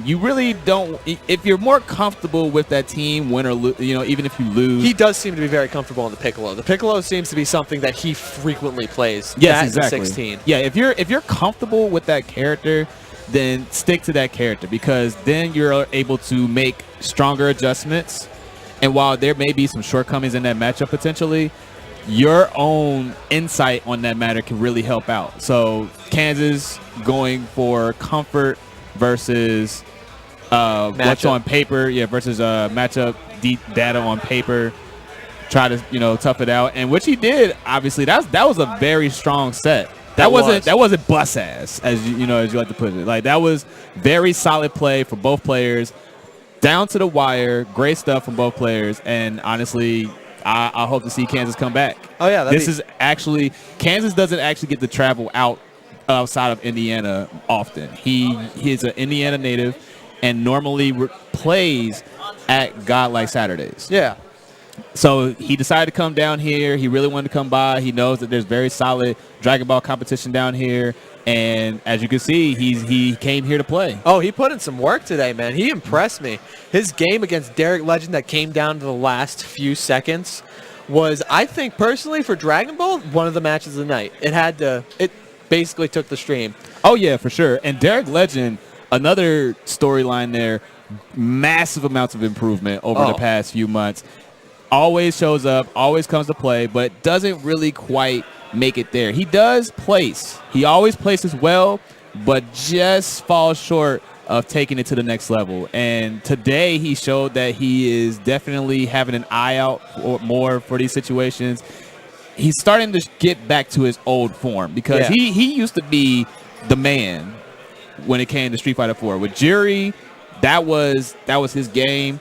you really don't. If you're more comfortable with that team, win or lose, even if you lose, He does seem to be very comfortable in the Piccolo. The Piccolo seems to be something that he frequently plays. yes, that exactly. 16. Yeah, if you're comfortable with that character, then stick to that character because then you're able to make stronger adjustments. And while there may be some shortcomings in that matchup potentially, your own insight on that matter can really help out. So Kansas going for comfort versus what's on paper, versus matchup deep data on paper. Try to tough it out, and which he did. Obviously, that was a very strong set. That wasn't bus ass as you like to put it. Like that was very solid play for both players, down to the wire. Great stuff from both players, and honestly, I hope to see Kansas come back. Oh yeah, Kansas doesn't actually get to travel outside of Indiana often. He's an Indiana native, and normally plays at Godlike Saturdays. Yeah. So he decided to come down here. He really wanted to come by. He knows that there's very solid Dragon Ball competition down here. And as you can see, he came here to play. Oh, he put in some work today, man. He impressed me. His game against Derek Legend that came down to the last few seconds was, I think, personally, for Dragon Ball, one of the matches of the night. It basically took the stream. Oh, yeah, for sure. And Derek Legend, another storyline there, massive amounts of improvement over the past few months. Always shows up, always comes to play, but doesn't really quite make it there. He does place. He always places well, but just falls short of taking it to the next level. And today he showed that he is definitely having an eye out more for these situations. He's starting to get back to his old form because he used to be the man when it came to Street Fighter 4. With Juri, that was his game.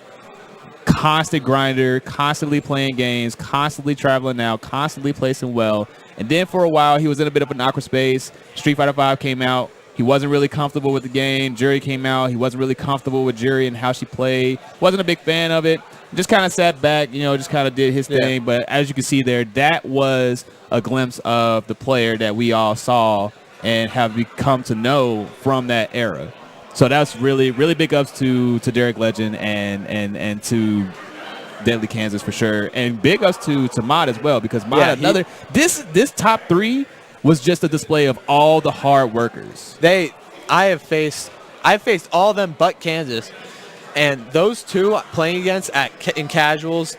Constant grinder, constantly playing games, constantly traveling out, constantly placing well. And then for a while, he was in a bit of an awkward space. Street Fighter 5 came out. He wasn't really comfortable with the game. Juri came out. He wasn't really comfortable with Juri and how she played. Wasn't a big fan of it. Just kind of sat back, just kind of did his thing. But as you can see there, that was a glimpse of the player that we all saw and have become to know from that era. So that's really, really big ups to Derek Legend and to Deadly Kansas for sure. And big ups to Mod as well because Mod this top three was just a display of all the hard workers. I've faced all of them but Kansas. And those two playing against in casuals,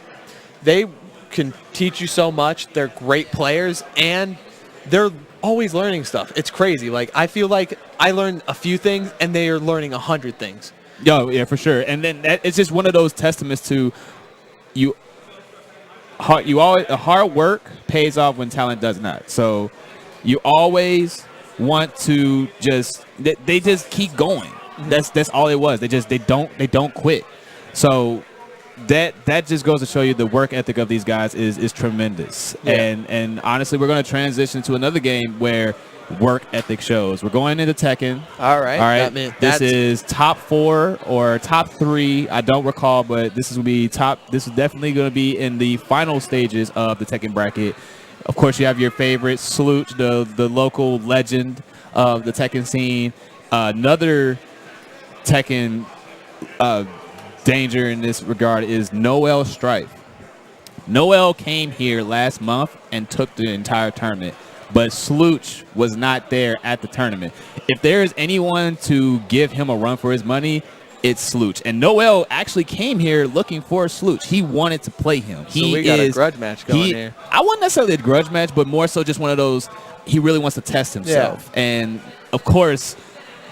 they can teach you so much. They're great players and they're always learning stuff. It's crazy. Like I feel like I learned a few things and they are learning 100 things. Yeah, for sure. And then it's just one of those testaments to hard work pays off when talent does not. So you always want to they just keep going. That's all it was. They don't quit. So that just goes to show you the work ethic of these guys is tremendous. Yeah. And honestly, we're going to transition to another game where work ethic shows. We're going into Tekken. All right. This is top 4 or top 3. I don't recall, but this is definitely going to be in the final stages of the Tekken bracket. Of course, you have your favorite Salute, the local legend of the Tekken scene. Another Tekken danger in this regard is Noel Strife. Noel came here last month and took the entire tournament, but Sluch was not there at the tournament. If there is anyone to give him a run for his money, it's Sluch. And Noel actually came here looking for Sluch. He wanted to play him. So we got a grudge match going here. I wasn't necessarily a grudge match, but more so just one of those, he really wants to test himself. Yeah. And, of course,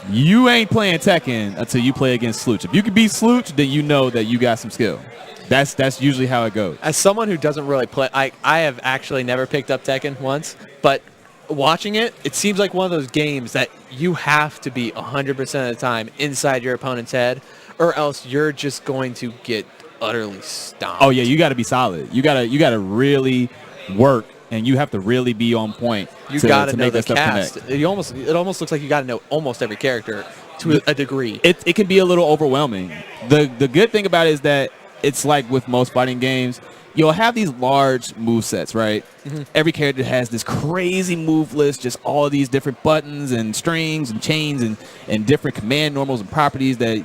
you ain't playing Tekken until you play against Sluch. If you can beat Sluch, then you know that you got some skill. That's usually how it goes. As someone who doesn't really play, I have actually never picked up Tekken once, but watching it, it seems like one of those games that you have to be 100% of the time inside your opponent's head, or else you're just going to get utterly stomped. Oh yeah, you got to be solid. You gotta really work, and you have to really be on point. You got to know the cast. It almost looks like you got to know almost every character to a degree. It can be a little overwhelming. The good thing about it is that it's like with most fighting games, you'll have these large move sets, right? Every character has this crazy move list, just all of these different buttons and strings and chains and different command normals and properties that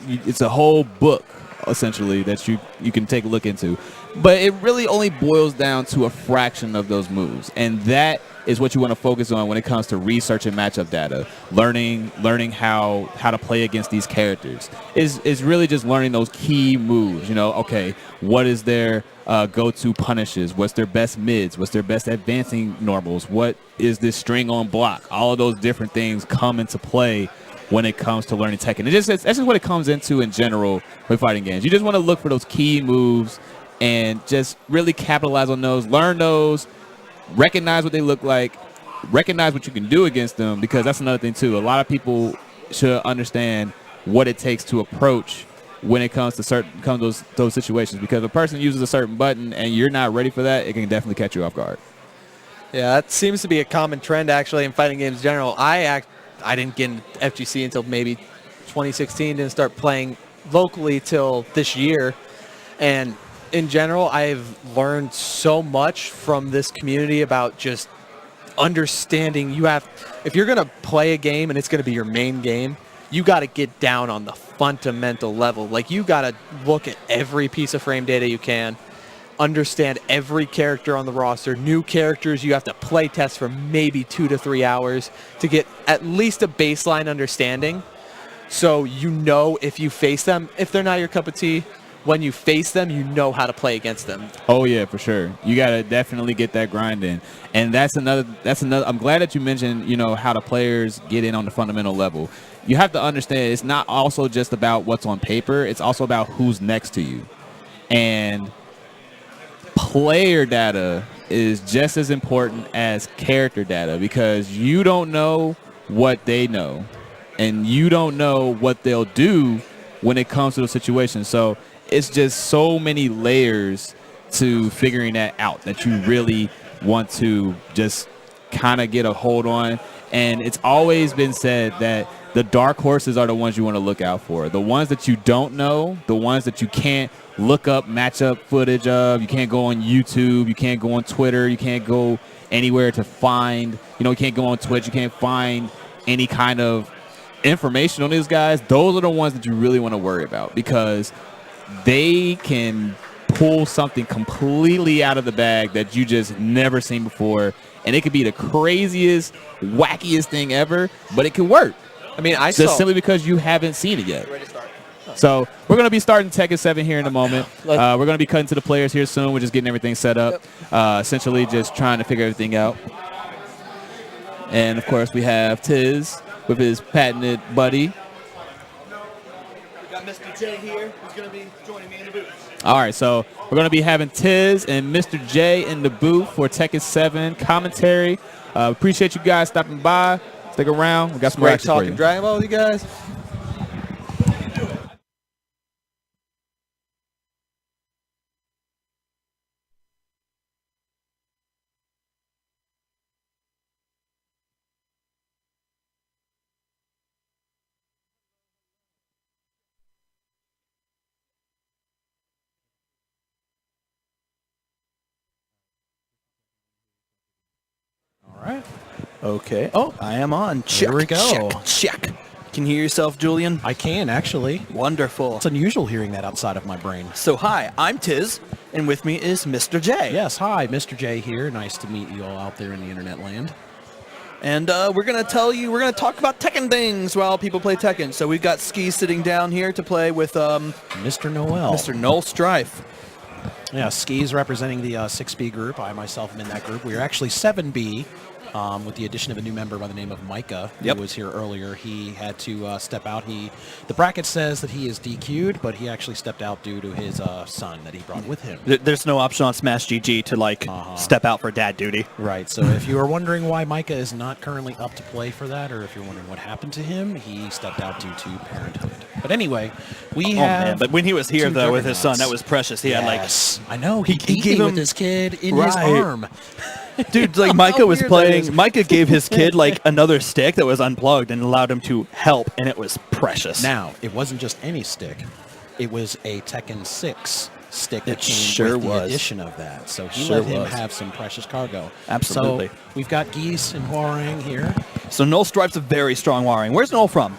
it's a whole book, essentially, that you can take a look into. But it really only boils down to a fraction of those moves, and that is what you want to focus on when it comes to research and matchup data. Learning how to play against these characters is really just learning those key moves. Okay, what is their go-to punishes? What's their best mids? What's their best advancing normals? What is this string on block? All of those different things come into play when it comes to learning Tekken. That's just what it comes into in general with fighting games. You just want to look for those key moves and just really capitalize on those, learn those, recognize what they look like, recognize what you can do against them, because that's another thing too. A lot of people should understand what it takes to approach when it comes to those situations, because if a person uses a certain button and you're not ready for that, it can definitely catch you off guard. Yeah, that seems to be a common trend actually in fighting games in general. I didn't get into FGC until maybe 2016, didn't start playing locally till this year, and in general, I've learned so much from this community about just understanding if you're going to play a game and it's going to be your main game, you got to get down on the fundamental level. Like, you got to look at every piece of frame data you can, understand every character on the roster. New characters, you have to play test for maybe 2 to 3 hours to get at least a baseline understanding. So if you face them, if they're not your cup of tea, when you face them, you know how to play against them. Oh yeah, for sure. You got to definitely get that grind in. And that's another I'm glad that you mentioned, how the players get in on the fundamental level. You have to understand it's not also just about what's on paper, it's also about who's next to you. And player data is just as important as character data, because you don't know what they know and you don't know what they'll do when it comes to the situation. So it's just so many layers to figuring that out that you really want to just kind of get a hold on. And it's always been said that the dark horses are the ones you want to look out for. The ones that you don't know, the ones that you can't look up matchup footage of, you can't go on YouTube, you can't go on Twitter, you can't go anywhere to find, you can't go on Twitch, you can't find any kind of information on these guys. Those are the ones that you really want to worry about, because they can pull something completely out of the bag that you just never seen before, and it could be the craziest, wackiest thing ever, but it can work. I mean, simply because you haven't seen it yet. So we're going to be starting Tekken 7 here in a moment. We're going to be cutting to the players here soon. We're just getting everything set up, essentially just trying to figure everything out. And, of course, we have Tiz with his patented buddy. Got Mr. J here, who's going to be joining me in the booth. All right, so we're going to be having Tiz and Mr. J in the booth for Tekken 7 commentary. Appreciate you guys stopping by. Stick around. We got some great action for you. talking Dragon Ball with you guys. Okay. Oh, I am on. Check. Here we go. Check. Can you hear yourself, Julian? I can, actually. Wonderful. It's unusual hearing that outside of my brain. So, hi, I'm Tiz, and with me is Mr. J. Yes, hi, Mr. J here. Nice to meet you all out there in the internet land. And we're going to talk about Tekken things while people play Tekken. So we've got Ski sitting down here to play with Mr. Noel. Mr. Noel Strife. Yeah, Ski's representing the 6B group. I myself am in that group. We are actually 7B. With the addition of a new member by the name of Micah, who was here earlier. He had to step out. The bracket says that he is DQ'd, but he actually stepped out due to his son that he brought with him. There's no option on Smash GG to step out for dad duty. Right. So if you are wondering why Micah is not currently up to play for that, or if you're wondering what happened to him, he stepped out due to parenthood. But anyway, we have. Man. But when he was here though with his son, juggernauts. that was precious. He had I know. He gave gave him with his kid in his arm. Dude, like Micah was playing. Micah gave his kid like another stick that was unplugged and allowed him to help, and it was precious. Now, it wasn't just any stick. it was a Tekken 6 stick that It came sure with the was. addition of that. So he Sure let him was. have some precious cargo. Absolutely. So we've got Geese and Huarang here. So Noel Stripe's a very strong wiring. Where's Noel from?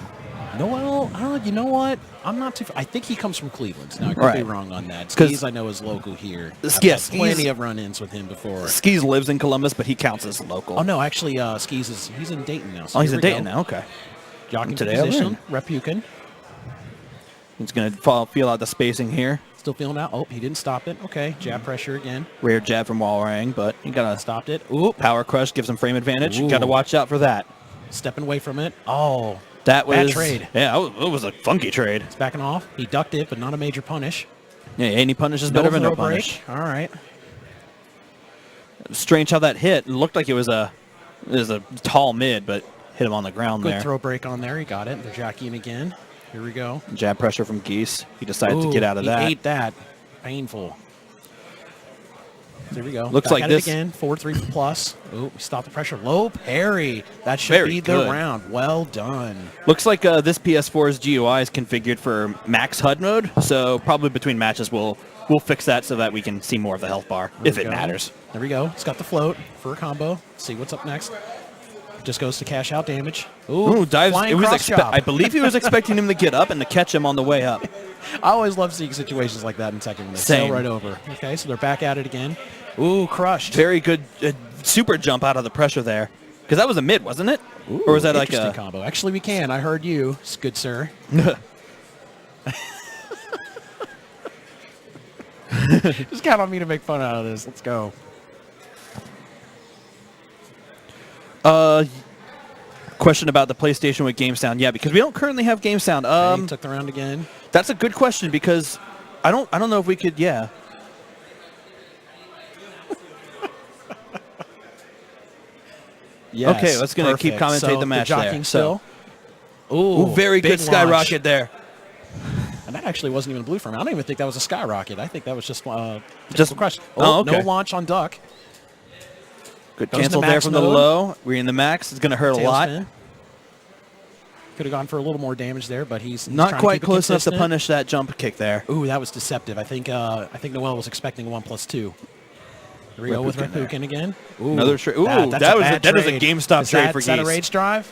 Noel, you know what? I'm not too. I think he comes from Cleveland. Now I could be Right. wrong on that. 'Cause- Skis, I know, is local here. I've Yeah, had plenty Skis- of run-ins with him before. Skis lives in Columbus, but he counts as local. Oh no, actually, Skis he's in Dayton now. So Oh, he's here in we Dayton go. now. Okay. Jockeying Today for I position, learned. Repukin. He's going to feel out the spacing here. Still feeling out. Oh, he didn't stop it. Okay, jab pressure again. Rear jab from Walrang, but you got to Stopped it. Ooh, power crush, gives him frame advantage. You Ooh. got to watch out for that. stepping away from it. Oh, That was bad trade. Yeah, it was a funky trade. It's backing off. He ducked it, but not a major punish. Yeah, any punish is better than no throw punish. break. All right. Strange how that hit. It looked like it was a tall mid, but hit him on the ground Good there. throw break on there. He got it. They're jockeying again. Here we go. Jab pressure from Geese. He decided to Ooh, get out of he that. ate that. Painful. There we go. Looks Back like at this- it again. 4-3 plus. Oh, stop the pressure. Low parry. That should Very be good. the round. Well done. Looks like this PS4's GUI is configured for max HUD mode, so probably between matches we'll fix that so that we can see more of the health bar There if we it go. matters. There we go. It's got the float for a combo. See what's up next. Just goes to cash out damage. Ooh, dives. flying It was cross chop. I believe he was expecting him to get up and to catch him on the way up. I always love seeing situations like that in Tekken when they Same. sail right over. Okay, so they're back at it again. Ooh, crushed. Very good super jump out of the pressure there. Because that was a mid, wasn't it? Or was that like Interesting a... combo? Actually, we can. I heard you, good sir. Just count on me to make fun out of this. Let's go. Question about the PlayStation with game sound. Yeah, because we don't currently have game sound. Okay, took the round again. That's a good question because I don't know if we could. Yeah. Yes, Okay, let's gonna keep perfect. commentate So the match jockeying there. still. Ooh, Ooh, very big good skyrocket launch. there. And that actually wasn't even a blue frame. I don't even think that was a skyrocket. I think that was just Just- crush. oh, okay. No launch on duck. Good Goes cancel to there max from the mode. low. We're in the max. It's gonna hurt a lot. Could have gone for a little more damage there, but he's Not trying to quite keep it close enough to consistent. punish that jump kick there. Ooh, that was deceptive. I think Noel was expecting a 1+2. Here we go with Repukin there. Repukin again. Ooh, Another trade. Ooh, that's that a was a bad trade. GameStop Is trade that, for is that a Geese. rage drive?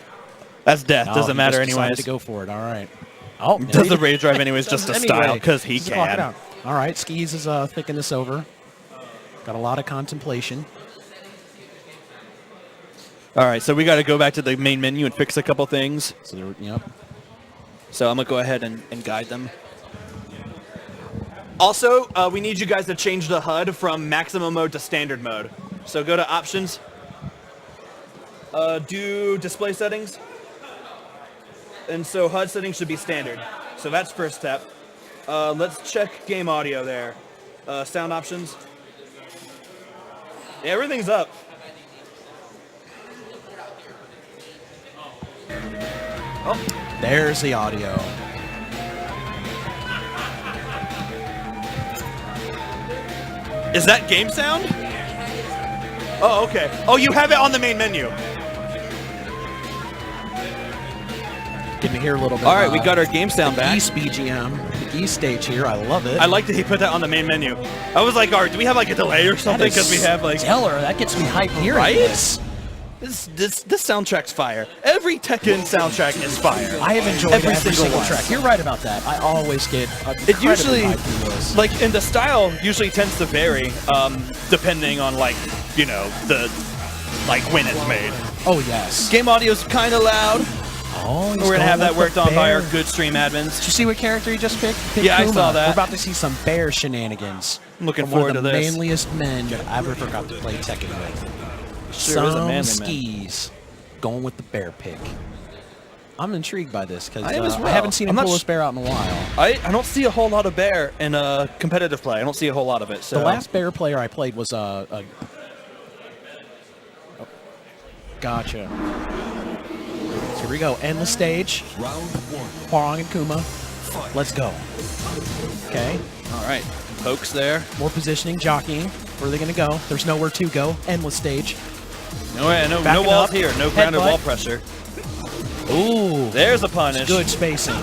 That's death. No, Doesn't he matter just decided anyways. to go for it. All right. Oh, Does the rage drive anyways just to style because he Just clock it can. out. All right, Skis is thinking this over. Got a lot of contemplation. All right, so we got to go back to the main menu and fix a couple things. So there, yep. So I'm going to go ahead and guide them. Also, we need you guys to change the HUD from maximum mode to standard mode. So go to options. Do display settings. And so HUD settings should be standard. So that's first step. Let's check game audio there. Sound options. Yeah, everything's up. Oh, There's the audio. is that game sound? Oh, okay. Oh, you have it on the main menu. Can you hear a little bit? All right, we got our game sound back. Geese BGM, the Geese stage here. I love it. I like that he put that on the main menu. I was like, all right, do we have like a delay or something? That is Because we have like, stellar. That gets me hyped hearing Right? this. this soundtrack's fire. Every Tekken soundtrack is fire. I have enjoyed Every every single single one. track. You're right about that. I always get It usually, hyped through this. like, and the style usually tends to vary depending on like, you know, like when it's made. Oh yes. Game audio's kind of loud. Oh, We're gonna have that worked on by our good stream admins. Did you see what character he just picked? Yeah, I Kuma. saw that. We're about to see some bear shenanigans. I'm looking from forward one of to the this. manliest men that I ever got to play Tekken with. Sure is a manly man. Skis going with the bear pick. I'm intrigued by this because I am as I well. haven't seen him I'm not pull sh- his bear out in a while. I don't see a whole lot of bear in competitive play. I don't see a whole lot of it. So The last bear player I played was a gotcha. So here we go. Endless stage. Round one. Huarang and Kuma. Let's go. Okay. all right, pokes there. More positioning, jockeying. Where are they going to go? There's nowhere to go. Endless stage. No, no Backing walls up. here. No grounded Headbutt. wall pressure. Ooh. There's a punish. Good spacing.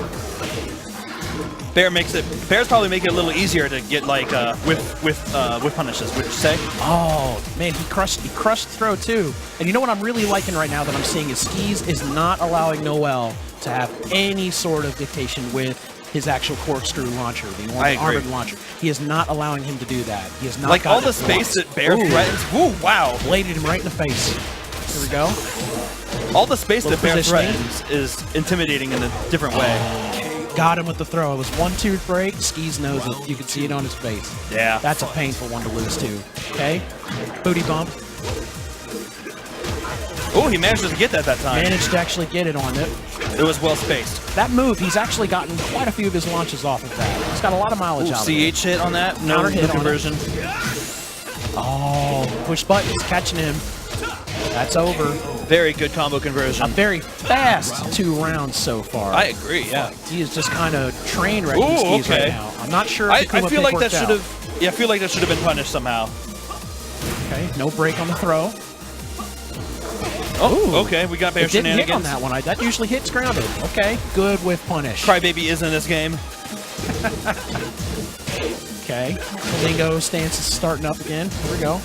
Bears probably make it a little easier to get like with punishes. Would you say? Oh man, he crushed throw too. And you know what I'm really liking right now that I'm seeing is Skis is not allowing Noel to have any sort of dictation with his actual corkscrew launcher, the armored launcher. He is not allowing him to do that. He is not like all the space that Bear threatens. Ooh, wow! Bladed him right in the face. Here we go. All the space that Bear positioning. threatens is intimidating in a different way. Got him with the throw. It was 1-2 break. Skis knows it. You can see it on his face. Yeah. That's a painful one to lose to. Okay. Booty bump. Oh, he managed to get that time. Managed to actually get it on it. It was well spaced. That move, he's actually gotten quite a few of his launches off of that. He's got a lot of mileage out of it. CH hit on that. No Counter hit conversion. Oh, push buttons, catching him. That's over. Very good combo conversion. A very fast 2 rounds so far. I agree, yeah. He is just kind of train wrecking Skis right now. I'm not sure if I feel like that should have. Yeah, I feel like that should have been punished somehow. Okay, no break on the throw. Oh, okay, we got Bear It didn't hit shenanigans. on that one. That usually hits grounded. Okay, good with punish. Crybaby is in this game. Okay, Flamingo stance is starting up again. Here we go.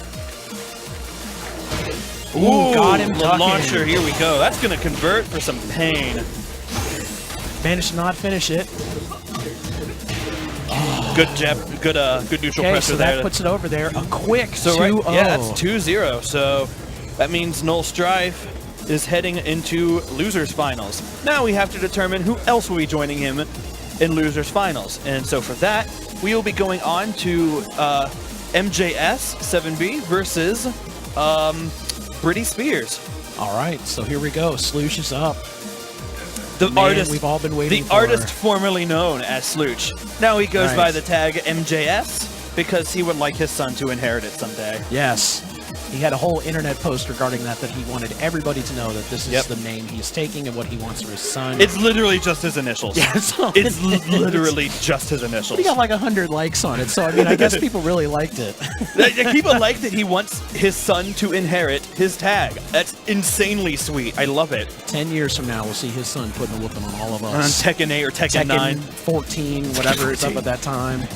Ooh, got him the ducking. launcher. Here we go. That's gonna convert for some pain. Managed to not finish it. Good jab, good neutral Okay, pressure so there. that puts it over there. A quick 2-0. So right, yeah, that's 2-0. So that means Noel Strife is heading into losers finals. Now we have to determine who else will be joining him in losers finals. And so for that, we will be going on to MJS 7B versus Britty Spears. All right, so here we go. Sloosh is up. The Man, artist we've all been waiting the for. artist formerly known as Slooch. Now he goes Right. by the tag MJS because he would like his son to inherit it someday. Yes. He had a whole internet post regarding that he wanted everybody to know that this is the name he's taking and what he wants for his son. It's literally just his initials. Yeah, so It's literally just his initials. He got like 100 likes on it, so I mean, I guess people really liked it. People like that he wants his son to inherit his tag. That's insanely sweet. I love it. 10 years from now, we'll see his son putting a whooping on all of On us. Tekken 8 or Tekken 9. 14, whatever it's up at that time.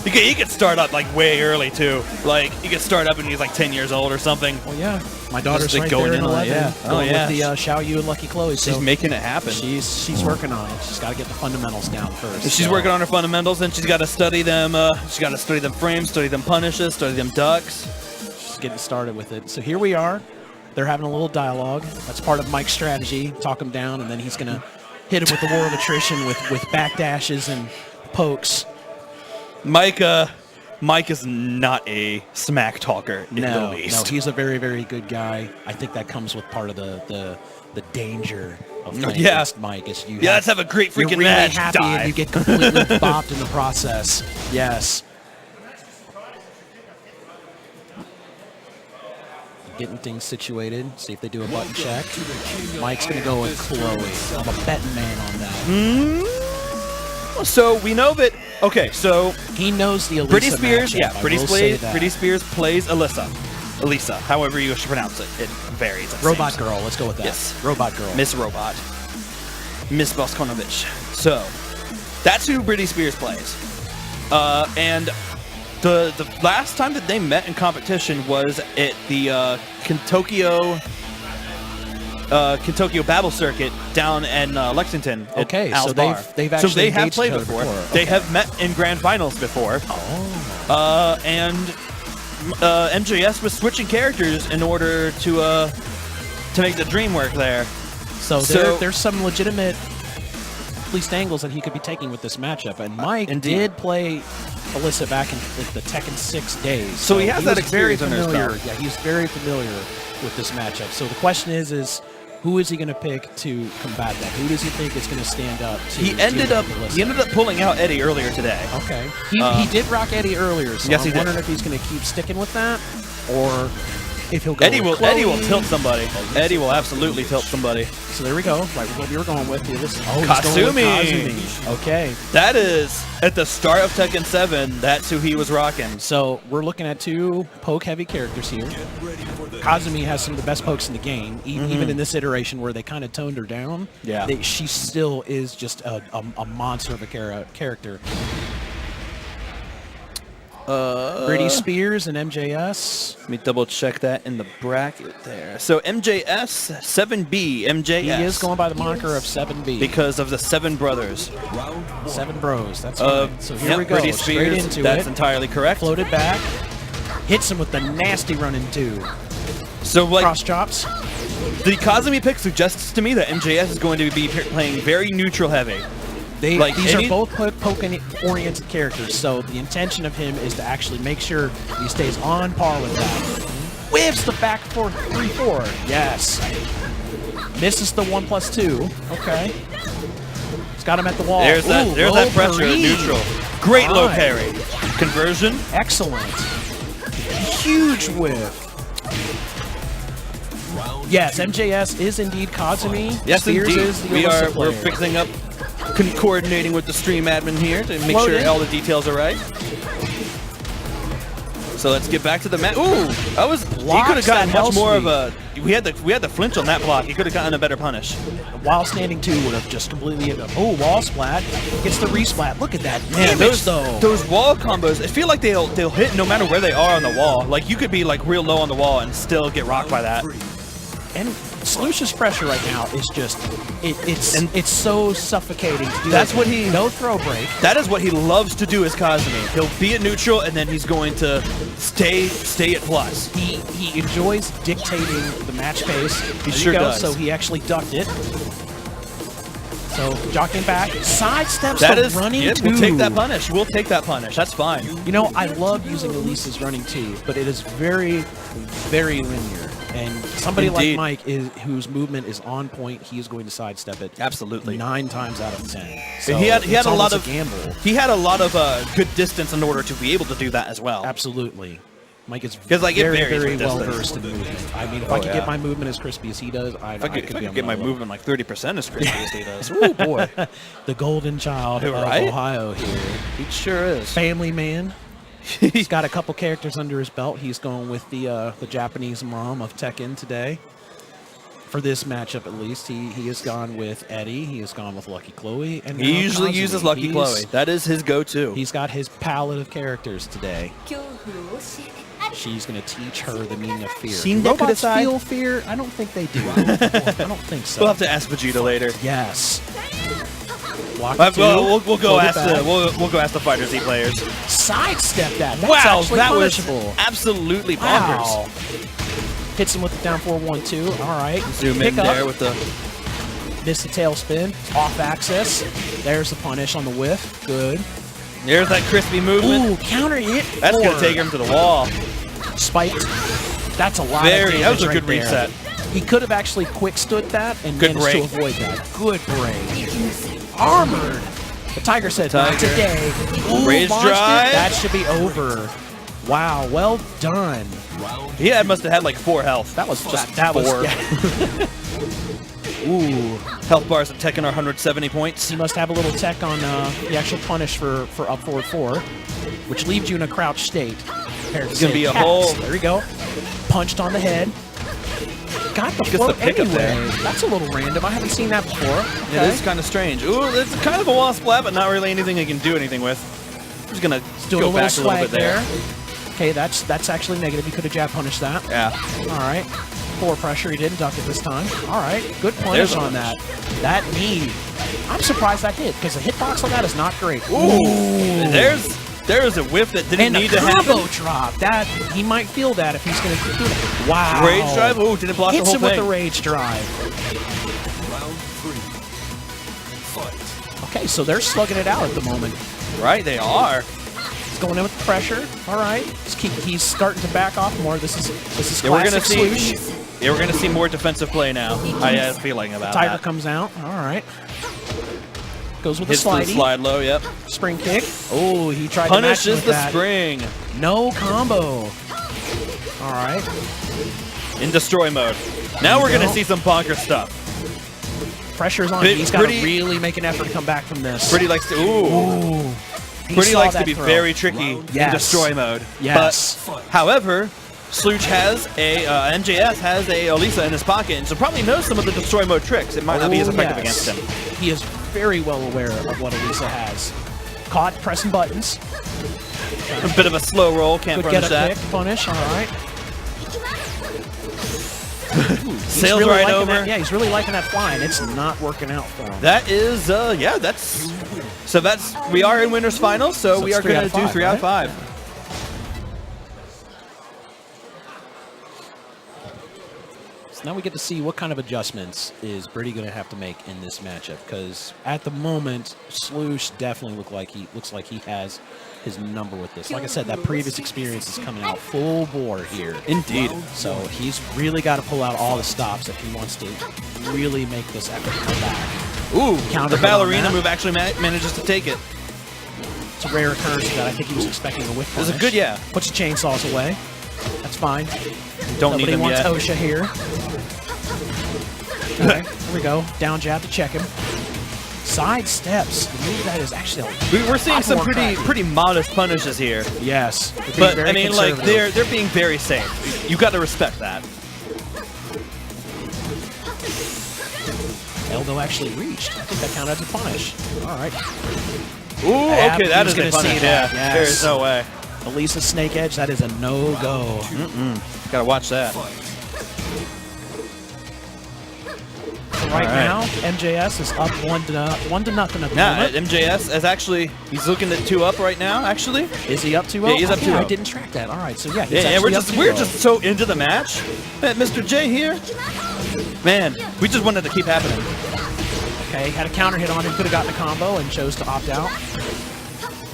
He could start up like way early too. Like he could start up when he's like 10 years old or something. Well, yeah. My daughter's Just, like, right going there in in on it, 11. yeah. Oh, Going yeah. with the Xiao Yu and Lucky Chloe. She's So making it happen. she's working on it. She's got to get the fundamentals down first. She's working on her fundamentals, and she's got to study them. She's got to study them frames, study them punishes, study them ducks. She's getting started with it. So here we are. They're having a little dialogue. That's part of Mike's strategy. Talk him down, and then he's going to hit him with the war of attrition with backdashes and pokes. Mike is not a smack talker in the least. No, he's a very, very good guy. I think that comes with part of the danger of playing against Mike. Is let's have a great freaking you're really match. happy Die. and you get completely bopped in the process. Yes. Getting things situated. See if they do a button check. Mike's going to go with Chloe. I'm a betting man on that. So we know that. Okay, so He knows the Elisa Britty Spears, matchup, I will say that. Britty Spears plays Elisa, however you should pronounce it. It varies. it Robot seems. Girl. Let's go with that. Yes. Robot Girl. Miss Robot. Miss Boskonovich. So that's who Britty Spears plays. And the last time that they met in competition was at the Kintokyo Battle Circuit down in Lexington. at Okay, Al's so Bar. they've so actually they have engaged played each other before. before. They Okay. have met in grand finals before. Oh. And MJS was switching characters in order to make the dream work there. So, So- there's some legitimate, at least angles that he could be taking with this matchup. And Mike Indeed. did play Alyssa back in the Tekken 6 days. So he has that was very experience under his familiar. belt. Yeah, he's very familiar with this matchup. So the question is who is he going to pick to combat that? Who does he think is going to stand up to He ended deal up with Alyssa? pulling out Eddie earlier today. Okay. He did rock Eddie earlier, so Yes, I'm he did. wondering if he's going to keep sticking with that or if he'll go Eddie with will Chloe. tilt somebody. Eddie will absolutely tilt somebody. So there we go. Right, what we were going with. He's going with Kasumi. Kasumi. Okay. That is, at the start of Tekken 7, that's who he was rocking. So we're looking at 2 poke-heavy characters here. Kazumi has some of the best pokes in the game, even in this iteration where they kind of toned her down. Yeah. She still is just a monster of a character. Brady Spears and MJS. Let me double check that in the bracket there. So MJS, 7B, MJS. He is going by the moniker of 7B. because of the 7 brothers. 7 bros. That's right. So here we go. Brady Straight Spears, into that's it. entirely correct. Floated back. Hits him with the nasty running 2. So like Cross chops. the Kazumi pick suggests to me that MJS is going to be playing very neutral heavy. These are both poke-oriented characters, so the intention of him is to actually make sure he stays on par with that. Whiffs the back 3-4. Yes. Misses the 1+2. Okay. He's got him at the wall. There's that pressure at neutral. Great low Right. parry. Conversion. Excellent. Huge whiff. Yes, MJS is indeed Kazumi. Yes, Spears indeed. is the illicit We're player. fixing up, coordinating with the stream admin here to make Floating. sure all the details are right. So let's get back to the match. Ooh, that was. He Blocks could have gotten that much more of hell a. We had the flinch on that block. He could have gotten a better punish. While standing 2 would have just completely. Oh, wall splat. Gets the resplat. Look at that Man, damage, though. those wall combos. I feel like they'll hit no matter where they are on the wall. Like you could be like real low on the wall and still get rocked by that. And Slush's pressure right now is just, it's so suffocating to do. That's that. what he- No throw break. That is what he loves to do as Kazumi. He'll be at neutral and then he's going to stay at plus. He enjoys dictating the match pace. There sure you go. does. So he actually ducked it. So jockeying back, sidesteps That the is, running yeah, 2. we'll take that punish. We'll take that punish. That's fine. You know, I love using Elise's running 2, but it is very, very linear. And somebody Indeed. like Mike, whose movement is on point, he is going to sidestep it Absolutely. 9 times out of 10. So he had it's a lot almost of gamble. He had a lot of good distance in order to be able to do that as well. Absolutely. Mike is 'Cause, like, it very, varies very with well distance. versed in movement. I mean, if Oh, I could yeah. get my movement as crispy as he does, I If I could could be on get my level. movement like 30% as crispy as he does. Ooh, boy. The golden child Right? of Ohio here. He sure is. Family man. He's got a couple characters under his belt. He's going with the Japanese mom of Tekken today. For this matchup, at least, he has gone with Eddie. He has gone with Lucky Chloe, and He now usually Kazumi. uses Lucky He's- Chloe. That is his go-to. He's got his palette of characters today. She's going to teach her the meaning of fear. Shin Do robots Dekudasai? feel fear? I don't think they do. I don't think so. We'll have to ask Vegeta later. Yes. Block We'll go float it ask back. we'll go ask the Fighter Z players. Sidestep that. That's Wow, actually that was punishable. absolutely Wow. bonkers. Hits him with the down 4-1-2. All right. Zoom Pick in up. there with the. Miss the tail spin. Off axis. There's the punish on the whiff. Good. There's that crispy movement. Ooh, counter hit. That's gonna 4. take him to the wall. Spiked. That's a lot Very. of damage That was a right good there. reset. He could have actually quick stood that and Good managed to break. avoid that. Good break. Armored. The Tiger said, not Tiger. today. Ooh, Rage launched it. drive. That should be over. Wow, well done. He must have had like 4 health. That was just That 4. was, yeah. Ooh, Health bars at Tekken are 170 points. he must have a little tech on the actual punish for up forward 4, which leaves you in a crouched state. It's gonna be a whole. There we go. Punched on the head. Got the Gets float the pickup anyway. there. That's a little random. I haven't seen that before. It Okay. is kind of strange. Ooh, it's kind of a wall splat, but not really anything he can do anything with. Just gonna Doing go a little back a swag little bit there. Okay, that's actually negative. He could have jab punished that. Yeah. All right. Forward pressure. He didn't duck it this time. All right. Good punish There's a on that. That knee. I'm surprised that hit because the hitbox on that is not great. Ooh. There's a whiff that didn't And need the to combo happen. drop. That he might feel that if he's going to do it. Wow. Rage drive. Ooh, didn't block Hits the him whole with the thing. rage drive. Okay, so they're slugging it out at the moment. Right, they are. He's going in with the pressure. All right. He's starting to back off more. This is Yeah, we're gonna classic see. Slush. Yeah, we're gonna see more defensive play now. I have a feeling about Tiger that. comes out. All right. Goes with Hits the the slidey. slide low. Yep. Spring kick. Oh, he tried to match him Punishes with the that. spring. No combo. All right. in destroy mode. Now we're going to see some bonker stuff. Pressure's on. He's got to really make an effort to come back from this. Pretty likes to, Pretty likes to be very tricky in destroy mode. Yes. But, however, Slooch has a, MJS has a Elisa in his pocket, and so probably knows some of the destroy mode tricks. It might not be as effective against him. He is very well aware of what Elisa has. Caught pressing buttons. A bit of a slow roll, can't punish that. Kick, punish, all right. Sails really right over. Yeah, he's really liking that flying. It's not working out for him. That is, yeah, that's... So that's... We are in winners finals, so we are going to do 3 out of 5. So now we get to see what kind of adjustments is Brady going to have to make in this matchup, because at the moment, Sloosh definitely looks like he has his number with this. Like I said, that previous experience is coming out full bore here. Indeed. So he's really got to pull out all the stops if he wants to really make this effort to come back. Ooh, the ballerina move actually manages to take it. It's a rare occurrence that I think he was expecting a whiff punish. It's a good, yeah. Puts the chainsaws away. That's fine. Don't need him wants yet. OSHA here. Okay, here we go. Down jab to check him. Side steps. The move that is actually we're seeing some pretty modest punishes here. Yes, but I mean, like they're being very safe. You got to respect that. Elbow actually reached. I think that counted as a punish. All right. Ooh, okay, that is a punish. Yeah, yes. There is no way. Elisa snake edge. That is a no-go. Gotta watch that. Right now, MJS is up 1-0 at the moment. MJS is actually, he's looking at 2 up right now, actually. Is he up 2-0? Yeah, he's up 2-0. I didn't track that. All right, so yeah, we're just so into the match. Man, Mr. J here, man, we just wanted to keep happening. Okay, had a counter hit on him, could have gotten a combo and chose to opt out.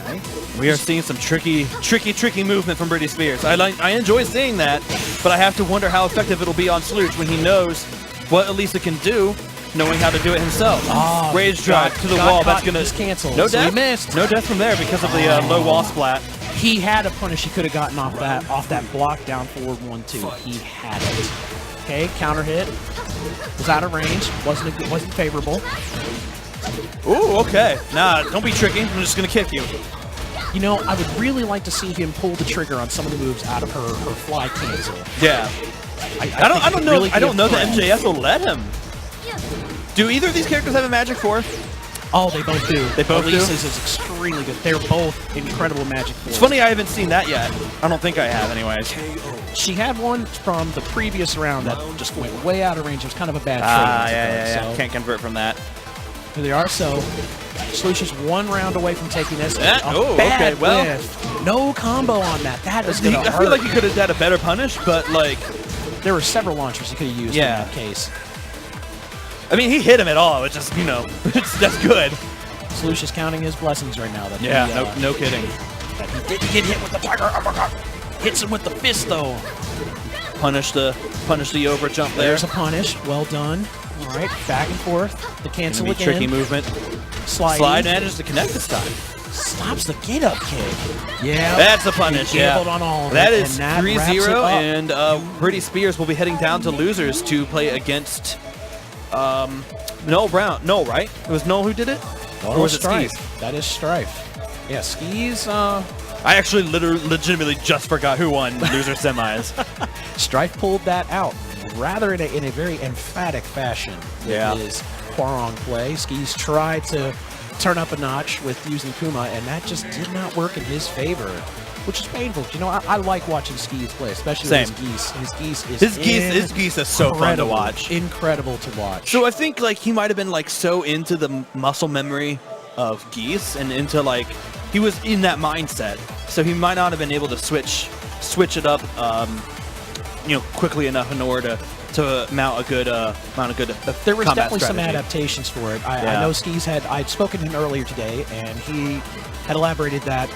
Okay. We are seeing some tricky movement from Britney Spears. I enjoy seeing that, but I have to wonder how effective it'll be on Slooch when he knows what Elisa can do, knowing how to do it himself. Oh, Rage drive to the wall. That's gonna cancel. No so death. He missed. No death from there because of the low wall splat. He had a punish. He could have gotten off that block down forward 1-2. He had it. Okay, counter hit. Was out of range. Wasn't favorable. Ooh, okay. Nah, don't be tricky. I'm just gonna kick you. You know, I would really like to see him pull the trigger on some of the moves out of her fly cancel. Yeah. I don't know. I don't know that MJS will let him. Do either of these characters have a magic 4? Oh, they both do. They both do? Elisa's is extremely good. They're both incredible magic 4s. It's funny I haven't seen that yet. I don't think I have, anyways. She had one from the previous round that just went way out of range. It was kind of a bad trade. Yeah. So Can't convert from that. Here they are. So Sloosh is 1 round away from taking this. Okay, well. Whiff. No combo on that. That is going to hurt. I feel like he could have had a better punish, but like... There were several launchers he could have used in that case. I mean, he hit him at all. It's just, you know, that's good. Sloosh is counting his blessings right now. That no kidding. That he didn't get hit with the tiger uppercut. Hits him with the fist, though. Punish the over jump there. There's a punish. Well done. All right, back and forth. The cancel again. Tricky movement. Slide manages to connect this time. Stops the get up kick. Yeah. That's a punish, yeah. On all that is 3-0, and Britney Spears will be heading down to losers to play against Noel Brown. No, right? It was Noel who did it? Or was it Skis? That is Strife. Yeah, Skis. I actually legitimately just forgot who won loser semis. Strife pulled that out rather in a very emphatic fashion with his Quarong play. Skis tried to turn up a notch with using Kuma, and that just did not work in his favor, which is painful. You know, I like watching Skis play, especially with his geese. His geese is so fun to watch. Incredible to watch. So I think like he might have been like so into the muscle memory of geese and into like he was in that mindset, so he might not have been able to switch it up, you know, quickly enough in order to mount a good there was definitely strategy. Some adaptations for it. I know Skis I'd spoken to him earlier today, and he had elaborated that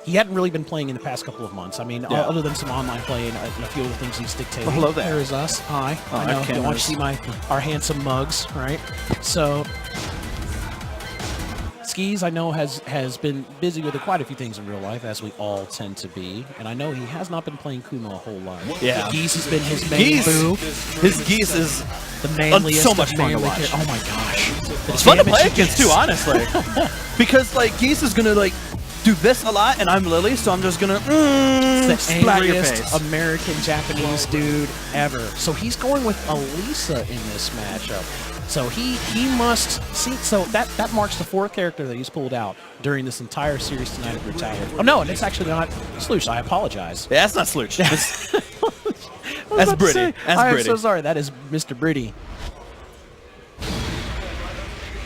he hadn't really been playing in the past couple of months. I mean, other than some online play and a few of the things he's dictating. Well, hello there. There is us. Hi. I know. You want to see our handsome mugs, right? So Skis, I know, has been busy with quite a few things in real life, as we all tend to be. And I know he has not been playing Kuma a whole lot. Yeah. Geese has been his main boo. His Geese is The manliest so much of fun to manly watch. Oh my gosh. it's fun to play against too, honestly. Because like Geese is gonna like do this a lot, and I'm Lily, so I'm just gonna The splat your angriest face. American-Japanese dude ever. So he's going with Elisa in this matchup. So he must see. So that marks the 4th character that he's pulled out during this entire series tonight at Brutality. Oh no, and it's actually not Sloosh. I apologize. Yeah, that's not Slooch. That's Britty. That's I'm Britty. so sorry. That is Mr. Britty.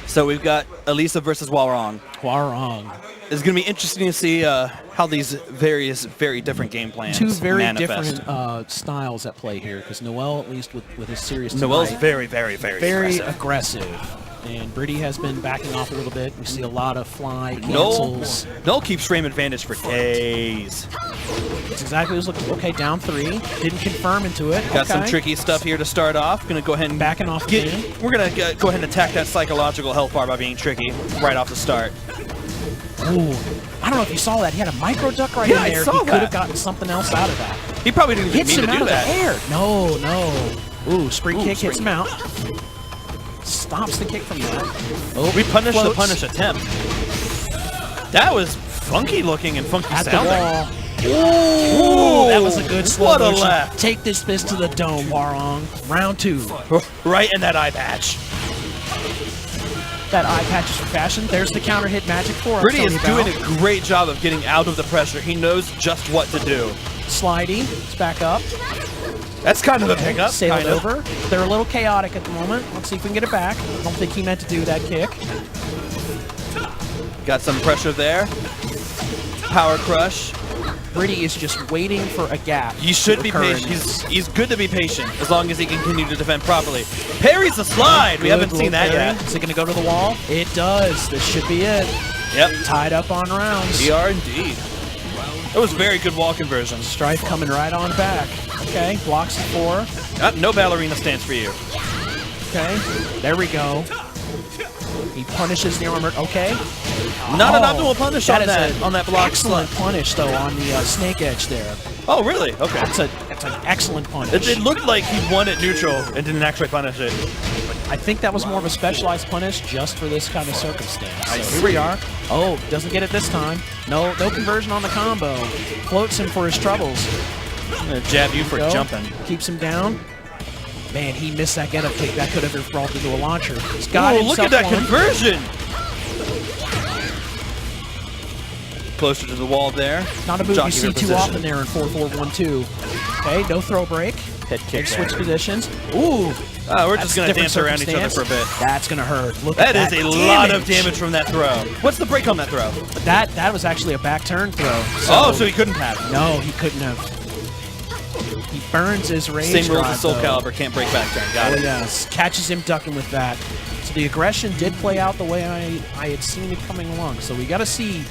So we've got Elisa versus Walrong. Hwarong. It's going to be interesting to see how these very different game plans Two very manifest. different styles at play here, because Noel, at least with his series Noel's tonight, very very aggressive. aggressive. And Britty has been backing off a little bit. We see a lot of fly cancels. Noel keeps frame advantage for days. That's exactly what it was looking. Okay, down 3. Didn't confirm into it. Got some Okay. tricky stuff here to start off. Going to go ahead and Backing off again. We're going to go ahead and attack that psychological health bar by being tricky right off the start. Ooh. I don't know if you saw that. He had a micro duck right Yeah, in I there. saw He could that. have gotten something else out of that. He probably didn't even Hits mean him to out do of that. the air. No, no. Ooh, spring kick hits spring. him out. Stops the kick from that. Oh, We punished the floats punish attempt. That was funky looking and funky at the sounding. wall. Ooh, that was a good slow What a motion. left. Take this fist to the dome, Hwarong. Round 2. Right in that eye patch. That eye patch is for fashion. There's the counter hit magic for us. Britty is doing a great job of getting out of the pressure. He knows just what to do. Slidey. It's back up. That's kind of a pickup. Sailed kind of. over. They're a little chaotic at the moment. Let's see if we can get it back. I don't think he meant to do that kick. Got some pressure there. Power crush. Britty is just waiting for a gap. You should be occur in patient. He's good to be patient as long as he can continue to defend properly. Parries the slide. We Good haven't seen that little yet. parry. Is it going to go to the wall? It does. This should be it. Yep. Tied up on rounds. We are indeed. That was very good wall conversion. Strife coming right on back. Okay, blocks the 4. No ballerina stance for you. Okay, there we go. He punishes the armored. Okay. Not an Oh, optimal punish that on is that block excellent slide. punish though on the snake edge there. Oh, really? Okay. That's an excellent punish. It looked like he won at neutral and didn't actually punish it. I think that was more of a specialized punish just for this kind of circumstance. I So here we see. are. Oh, doesn't get it this time. No conversion on the combo. Floats him for his troubles. I'm gonna jab you for Go. jumping. Keeps him down. Man, he missed that get-up kick. That could have evolved into a launcher. He's got Oh, himself look at that one. conversion! Closer to the wall there. Not a move Jockey you see her too position. often there in 4-4-1-2. Okay, no throw break. Head kick Big switch there. positions. Ooh. We're That's just going to different dance around each other circumstance. for a bit. That's going to hurt. Look That at is that a lot of damage. damage from that throw. What's the break on that throw? That was actually a back turn throw. So he couldn't have. No, he couldn't have. He burns his rage Same rules drive, as Soul though. Calibur, can't break back turn. Got Oh, it. yes. Catches him ducking with that. So the aggression did play out the way I had seen it coming along. So we got to see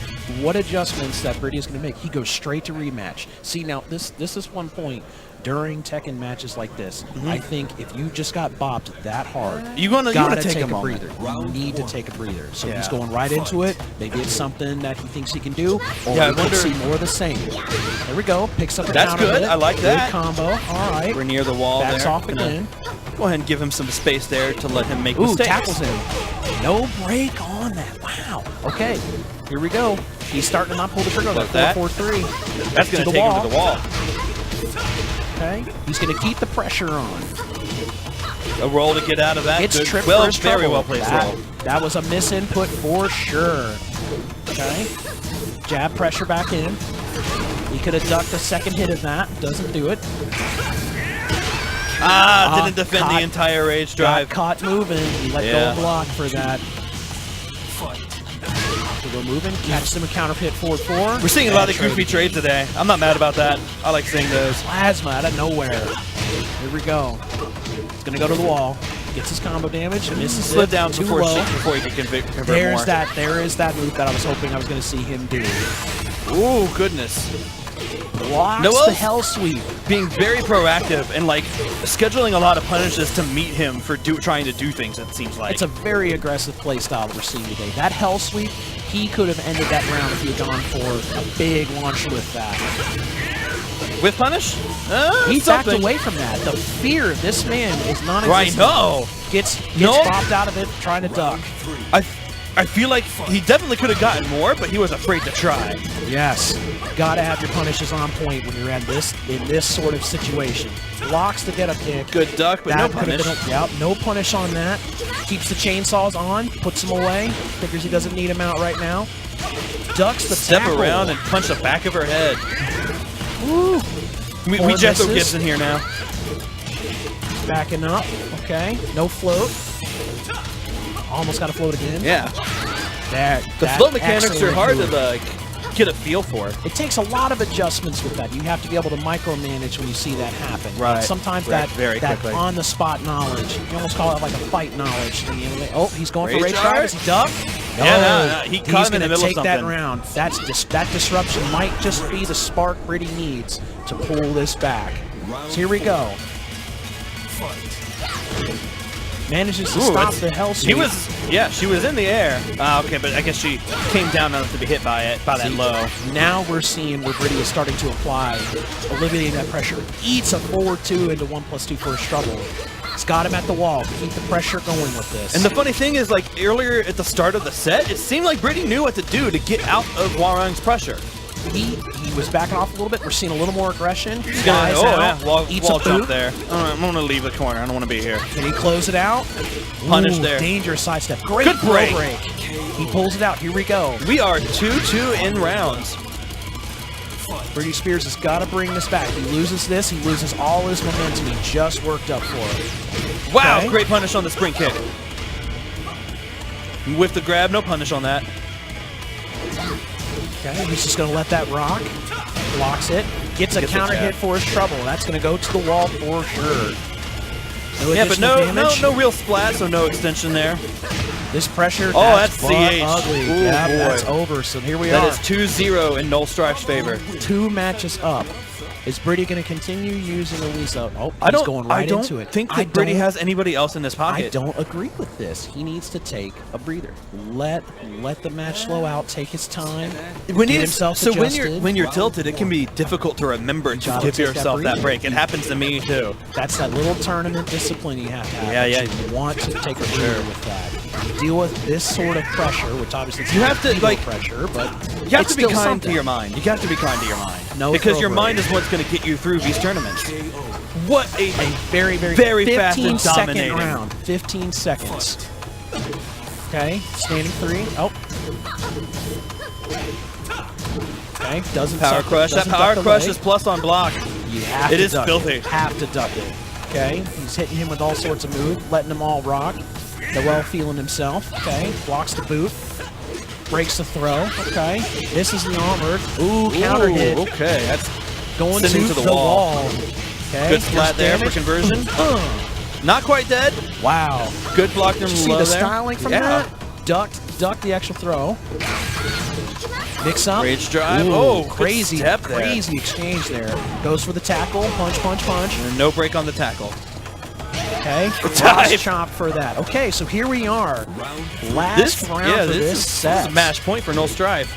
what adjustments that Britty is going to make. He goes straight to rematch. See, now, this is one point during Tekken matches like this. I think if you just got bopped that hard, You wanna gotta take a a moment. breather. You need to take a breather. So he's Yeah. going right into it. Maybe it's something that he thinks he can do, or Yeah, I we could wonder- see more of the same. There we go. Picks up the That's counter good. hit. I like Good that. combo. All right. We're near the wall Backs there. off Gonna again. Go ahead and give him some space there to let him make Ooh, mistakes. tackles him. No break on that. Wow. Okay, here we go. He's starting to not pull the trigger on Like that that. 4-4-3. That's going to take him to the wall. Okay, he's going to keep the pressure on. A roll to get out of that. It's Good. trip well, for his very trouble. well played roll. That was a misinput for sure. Okay, jab pressure back in. He could have ducked a second hit of that. Doesn't do it. Didn't defend caught- the entire rage drive. Got caught moving. He let go Yeah. of block for that. To go moving. Catch them a counter hit 4-4. We're seeing a lot of goofy trades today. I'm not mad about that. I like seeing those. Plasma out of nowhere. Here we go. He's going to go to the wall. Gets his combo damage. Misses Slid it. down Too before low. he could convert There's more. that. There is that move that I was hoping I was going to see him do. Ooh, goodness. Blocks Noel's- the hell sweep. Being very proactive and like scheduling a lot of punishes to meet him for trying to do things, it seems like. It's a very aggressive play style that we're seeing today. That hell sweep He could have ended that round if he had gone for a big launch lift back. With punish? He backed something. away from that. The fear of this man is Right, non-existent. no. Gets No. popped out of it trying to duck. I feel like he definitely could have gotten more, but he was afraid to try. Yes. Gotta have your punishes on point when you're in this sort of situation. Blocks to get a kick. Good duck, but no That could have punish. been yep, no punish on that. Keeps the chainsaws on, puts them away. Figures he doesn't need them out right now. Ducks the Step tackle. around and punch the back of her head. Woo. We Four Jethro misses. Gibson here now. Backing up. Okay. No float. Almost got a float again. Yeah. That Flow mechanics are excellent hard move. to get a feel for. It takes a lot of adjustments with that. You have to be able to micromanage when you see that happen. Right. And sometimes Right. that Very quickly. on-the-spot knowledge, you almost call it like a fight knowledge. Oh, he's going for Rage rage drive. drive? Does he duck? No. Yeah, he He's caught him in going the to middle of take that something. round. That disruption might just be the spark Brady needs to pull this back. So here we go. Manages to stop the hell She sweep. she was in the air. Okay, but I guess she came down enough to be hit by that low. Now we're seeing where Brady is starting to apply, alleviating that pressure. Eats a forward 2 into 1+2 for his trouble. He's got him at the wall. Keep the pressure going with this. And the funny thing is, like earlier at the start of the set, it seemed like Brady knew what to do to get out of Warang's pressure. he was backing off a little bit. We're seeing a little more aggression. He's gonna, Eyes oh out, yeah, wall eats a jump boot. there. I'm gonna leave the corner. I don't want to be here. Can he close it out? Punish Ooh, there. Dangerous sidestep. Great Good break. break. He pulls it out. Here we go. We are 2-2 in rounds. Britney Spears has got to bring this back. He loses this. He loses all his momentum he just worked up for. Wow, Okay. great punish on the sprint kick. With the grab, no punish on that. Okay, he's just going to let that rock. Blocks it. Gets a Gets a counter jab. hit for his trouble. That's going to go to the wall for sure. No Yeah, but additional damage. no real splat, so no extension there. This pressure, Oh, that's butt CH. ugly. Ooh, Yeah, boy. that's over. So here we That are. is 2-0 in Noel Strife's favor. 2 matches up. Is Brady going to continue using Elisa? Oh, I he's don't, going right I don't into it. think I that Brady don't- has anybody else in his pocket. I don't agree with this. He needs to take a breather. Let the match slow out. Take his time. When get he's- himself so adjusted. when you're tilted, it can be difficult to remember to gotta give take that yourself that breather. break. It happens to me too. That's that little tournament discipline you have to have. Yeah, that yeah. You want to take a breather with that. You deal with this sort of pressure, which obviously is You not have to, ego like- pressure, but You have it's to be still kind something. to your mind. You have to be kind to your mind. No because your throw mind break. is what's going to get you through these tournaments. What a Very, very, Very fast and 15-second dominating. round. 15 seconds. Okay, standing 3. Oh. Okay, doesn't power suck- crush. That doesn't power duck the crush leg. is plus on block. You have It to is duck filthy. It. Have to duck it. Okay, he's hitting him with all sorts of moves, letting them all rock. Noel feeling himself. Okay, blocks the boot. Breaks the throw. Okay, this is the armored. Ooh, counter hit. Okay, that's Going sending to to the the wall. wall. Okay, good flat first there for damage. conversion. Not quite dead. Wow. Good block from Did you see low the there. styling from Yeah. that? Duck the actual throw. Mix up. Rage drive. Ooh, Oh, good crazy, step there. crazy exchange there. Goes for the tackle. Punch, punch, punch. And no break on the tackle. Okay. Dive. Cross chop for that. Okay, so here we are. Last This, round yeah, for this this is set. a match point for Noel Strife.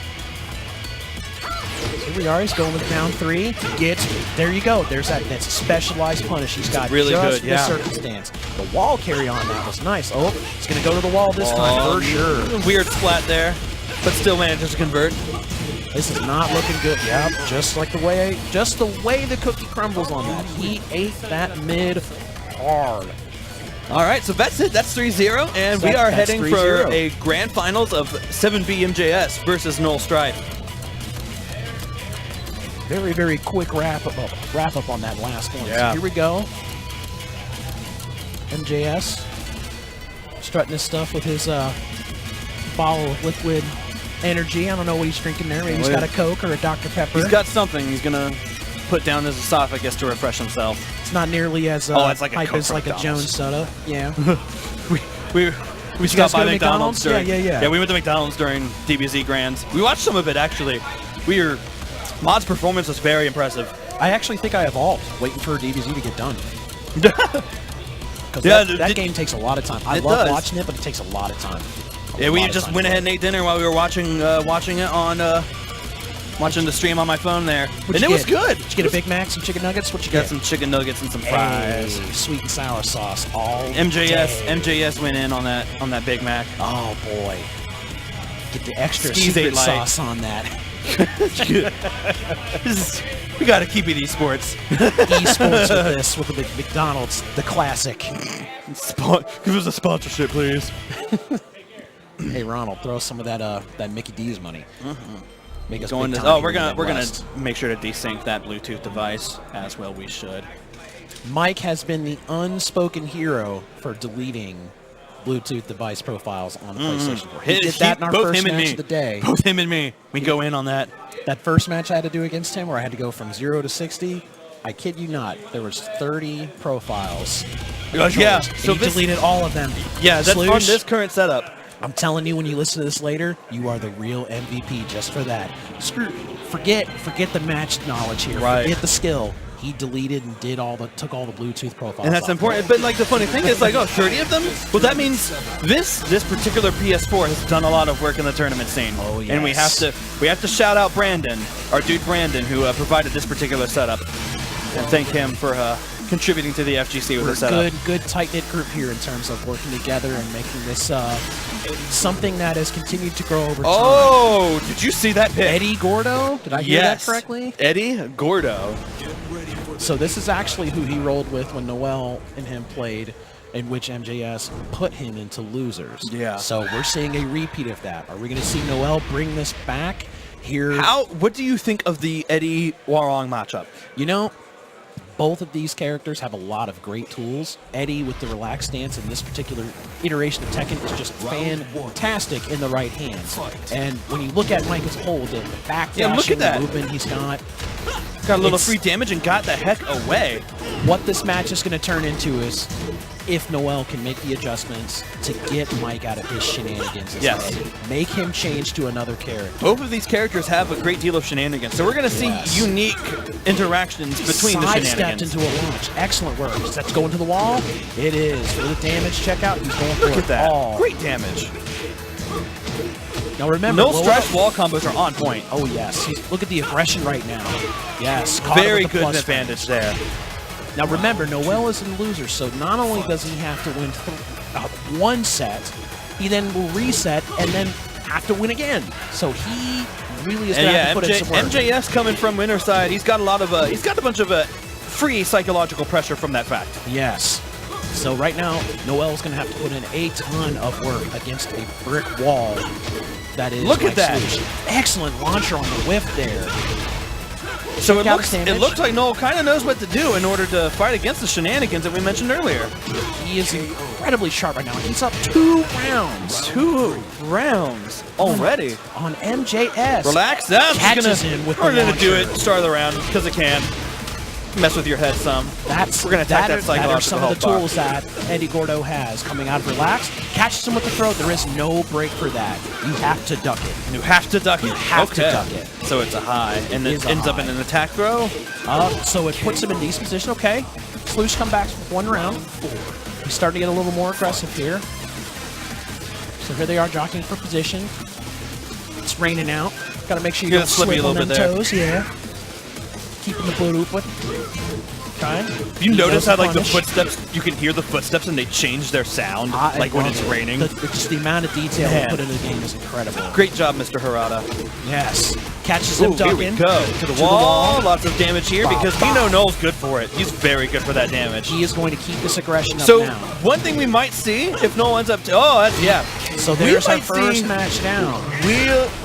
Here we are. He's going with down 3. Gets. There you go. There's that's a specialized punish. He's got Really just good, yeah. the circumstance. The wall carry on that was nice. Oh, he's going to go to the wall this time for sure. Weird splat there, but still manages to convert. This is not looking good. Yep, just the way the cookie crumbles on that. He ate that mid hard. All right, so that's it. That's 3-0, and we are That's heading 3-0. for a grand finals of 7B MJS versus Noel Strife. Very, very quick wrap up on that last one. Yeah. So here we go. MJS strutting his stuff with his bottle of liquid energy. I don't know what he's drinking there. Maybe he's got a Coke or a Dr. Pepper. He's got something he's gonna put down his esophagus to refresh himself. It's not nearly as it's like a hype Coke as from like a McDonald's. Jones soda. Yeah. We guys stopped go by to McDonald's McDonald's? during. Yeah. Yeah, we went to McDonald's during DBZ Grands. We watched some of it actually. Mod's performance was very impressive. I actually think I evolved, waiting for DBZ to get done. Because Yeah, that game takes a lot of time. I it love does. watching it, but it takes a lot of time. Yeah, we just went ahead and ate dinner while we were watching it on watching the stream on my phone there, and it was good. Did you get a Big Mac, some chicken nuggets? What you Got get? some chicken nuggets and some fries. Hey, sweet and sour sauce all MJS day. went in on that Big Mac. Oh boy, get the extra Skis secret ate light. sauce on that. We got to keep it esports. Esports with this, with the McDonald's, the classic. Give us a sponsorship, please. Hey Ronald, throw some of that Mickey D's money. Make us Going big to, time oh, here we're in the gonna Midwest. make sure to desync that Bluetooth device as well. We should. Mike has been the unspoken hero for deleting Bluetooth device profiles on the PlayStation 4. He did that in our both first him and match me. of the day. Both him and me. We go in on that. That first match I had to do against him, where I had to go from 0 to 60, I kid you not, there was 30 profiles. Yeah. So he this, deleted all of them. yeah, that's on Sloosh, this current setup. I'm telling you, when you listen to this later, you are the real MVP just for that. Forget the match knowledge here. Right. Forget the skill. He deleted and took all the Bluetooth profiles. And that's off. important. But like the funny thing is, like, 30 of them. Well, that means this particular PS4 has done a lot of work in the tournament scene. Oh, yes. And we have to shout out Brandon, our dude Brandon, who provided this particular setup, and thank him for contributing to the FGC with We're the setup. good tight-knit group here in terms of working together and making this something that has continued to grow over time. Oh, did you see that pick? Eddie Gordo? Did I hear that correctly? Eddie Gordo. So this is actually who he rolled with when Noel and him played, in which MJS put him into losers. Yeah. So we're seeing a repeat of that. Are we going to see Noel bring this back here? What do you think of the Eddie Warong matchup? You know, both of these characters have a lot of great tools. Eddie, with the relaxed stance in this particular iteration of Tekken, is just fantastic in the right hands. And when you look at Mike as a whole, the backdashing, look at that. the movement he's got, Got a little It's- free damage and got the heck away. what this match is going to turn into is if Noel can make the adjustments to get Mike out of his shenanigans. Yes. Make him change to another character. Both of these characters have a great deal of shenanigans, so we're going to see Yes. unique interactions between the Sidestepped shenanigans. into a launch. Excellent work. Is that going to the wall? It is. For the damage checkout, he's going for Look it at that. all. Great damage. Now remember, No Noel- stretch wall combos are on point. Oh yes. Look at the aggression right now. Yes. caught him Very with the good plus advantage there. Now remember, Noel is in loser, so not only does he have to win one set, he then will reset and then have to win again. So he really is going to have to put in some work. MJS coming from winner side, he's got a lot of he's got a bunch of free psychological pressure from that fact. Yes. So right now, Noel's going to have to put in a ton of work against a brick wall. That is. Look at Mike's that. solution. Excellent launcher on the whiff there. So it Check out looks, his damage. it looks like Noel kind of knows what to do in order to fight against the shenanigans that we mentioned earlier. He is incredibly sharp right now. He's up 2 rounds 2 rounds already. on MJS. Relax. That's Catches gonna, him with we're the gonna do launcher. it. Start of the round because it can mess with your head some. That's We're gonna attack that are psychological some of the health bar. tools that Eddie Gordo has coming out of relax. Catches him with the throw. There is no break for that. You have to duck it. You have to duck it. You have to Okay. duck it. So it's a high, and is it a ends up high. in an attack throw. So it puts him in decent position. Okay. Sloosh comes back with 1 round. He's starting to get a little more aggressive here. So here they are jockeying for position. It's raining out. Got to make sure you You're don't slippy slip a on little them bit there. toes. Yeah. Keeping the boot open. Okay. You He notice does how like the punish. footsteps, you can hear the footsteps and they change their sound, like when love it's it. raining. Just the amount of detail Man. they put into the game is incredible. Great job, Mr. Harada. Yes. Catches him Ooh, here we ducking. go. To the wall. Lots of damage here Bow, because we bow. know Noel's good for it. He's very good for that damage. He is going to keep this aggression up So now. one thing we might see if Noel ends up, yeah. So there's our might first see- match down.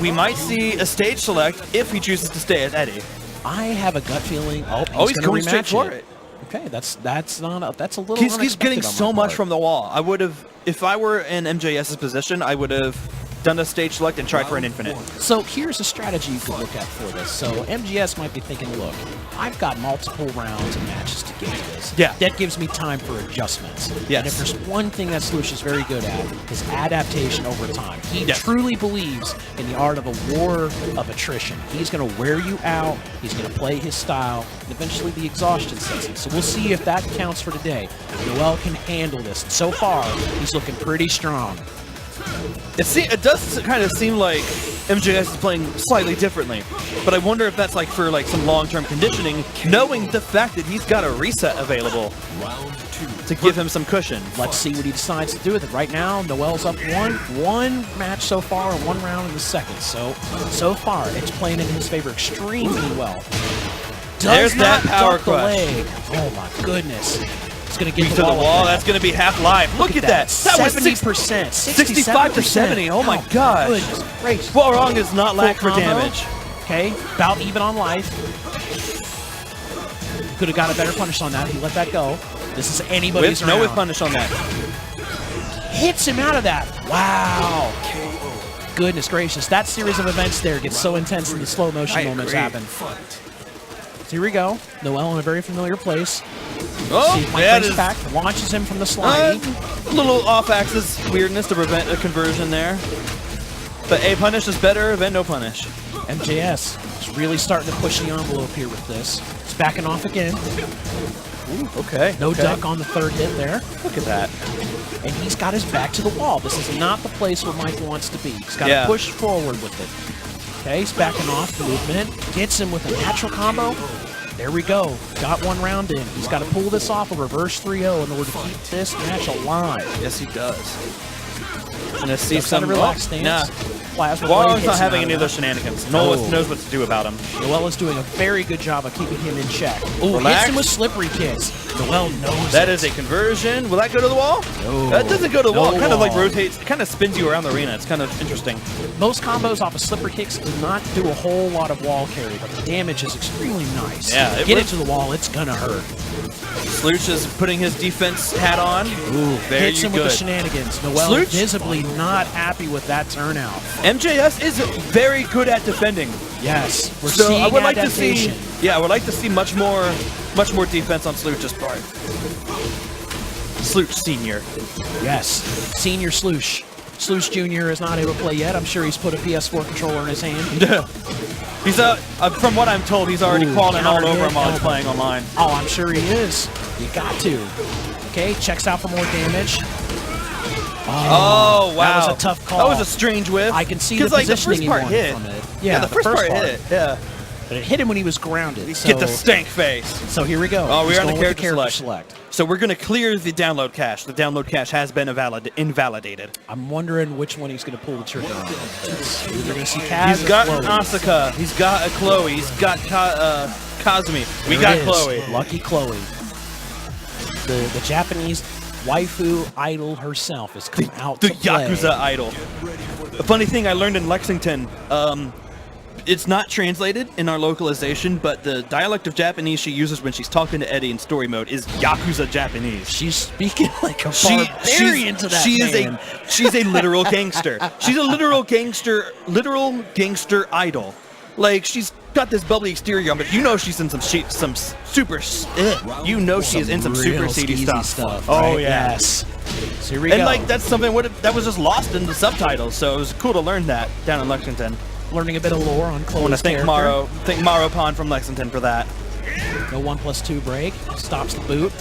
We might see a stage select if he chooses to stay as Eddie. I have a gut feeling. He's gonna going straight rematch for it. Okay, that's a little. He's unexpected getting on so my much part. from the wall. I would have, if I were in MJS's position, I would have done a stage select and tried for an infinite. So here's a strategy you could look at for this. So MGS might be thinking, look, I've got multiple rounds and matches to get to this. Yeah. That gives me time for adjustments. Yes. And if there's one thing that Sloosh is very good at, is adaptation over time. He Yes. truly believes in the art of a war of attrition. He's going to wear you out, he's going to play his style, and eventually the exhaustion sets in. So we'll see if that counts for today. Noel can handle this. So far, he's looking pretty strong. It does kind of seem like MJS is playing slightly differently, but I wonder if that's like for like some long-term conditioning, knowing the fact that he's got a reset available to give him some cushion. Let's see what he decides to do with it. Right now, Noel's up one match so far, and 1 round in the second. So far, it's playing in his favor extremely well. There's that power crush. Oh my goodness. It's going to get to the wall. That's going to be half life. Look at that. That was 70%. 65 to 70. Oh my gosh. Goodness gracious. Wrong is not lack for damage. Okay, about even on life. Could have got a better punish on that. He let that go. This is anybody's round. No whip punish on that. Hits him out of that. Wow. Goodness gracious. That series of events there gets so intense and the slow motion moments happen. So here we go. Noel in a very familiar place. Oh, that is back. Launches him from the sliding. Little off-axis weirdness to prevent a conversion there. But a punish is better than no punish. MJS is really starting to push the envelope here with this. It's backing off again. Ooh, okay. No duck on the third hit there. Look at that. And he's got his back to the wall. This is not the place where Mike wants to be. He's got to push forward with it. Okay, he's backing off the movement. Gets him with a natural combo. There we go. Got 1 round in. He's got to pull this off a reverse 3-0 in order to keep this match alive. Yes, he does. And to see some relaxed stance. Warren's not having any of those shenanigans. Noel knows what to do about him. Noel is doing a very good job of keeping him in check. Ooh, hits him with slippery kicks. Noel knows that is a conversion. Will that go to the wall? No. That doesn't go to the wall. It kind of like rotates. It kind of spins you around the arena. It's kind of interesting. Most combos off of slippery kicks do not do a whole lot of wall carry, but the damage is extremely nice. Yeah, Get it to the wall, it's gonna hurt. Slooch is putting his defense hat on. Ooh, very hits him with the shenanigans. Noel visibly not happy with that turnout. MJS is very good at defending. Yes, we're seeing I would adaptation. like to see. Yeah, I would like to see much more defense on Slooch's part. Slooch Senior. Yes, Senior Slooch. Slooch Jr. is not able to play yet. I'm sure he's put a PS4 controller in his hand. He's from what I'm told, he's already crawling all over him while he's playing online. Oh, I'm sure he is. You got to. Okay, checks out for more damage. Oh, wow. That was a tough call. That was a strange whiff. I can see the positioning the first part hit. from it. Yeah, the first part hit. Yeah. But it hit him when he was grounded. Get the stank face. So here we go. Oh, we're on the character select. So we're going to clear the download cache. The download cache has been invalidated. I'm wondering which one he's going to pull the trigger on. We're going to see Kaz. He's got an Asuka. He's got a Chloe. He's got Kazumi. We got Chloe. Lucky Chloe. The Japanese waifu idol herself has come out to play. The Yakuza idol. A funny thing I learned in Lexington, it's not translated in our localization, but the dialect of Japanese she uses when she's talking to Eddie in story mode is Yakuza Japanese. She's speaking like a barbarian to that man. She's a literal gangster. She's a literal gangster idol. Like, she's got this bubbly exterior on, but you know she's in some super. You know she is in some super seedy stuff. Oh right? yes. So here we go. Like that's something that was just lost in the subtitles, so it was cool to learn that down in Lexington. Learning a bit of lore on Chloe's I want to thank Maro Pond from Lexington for that. No 1+2 break. Stops the boot.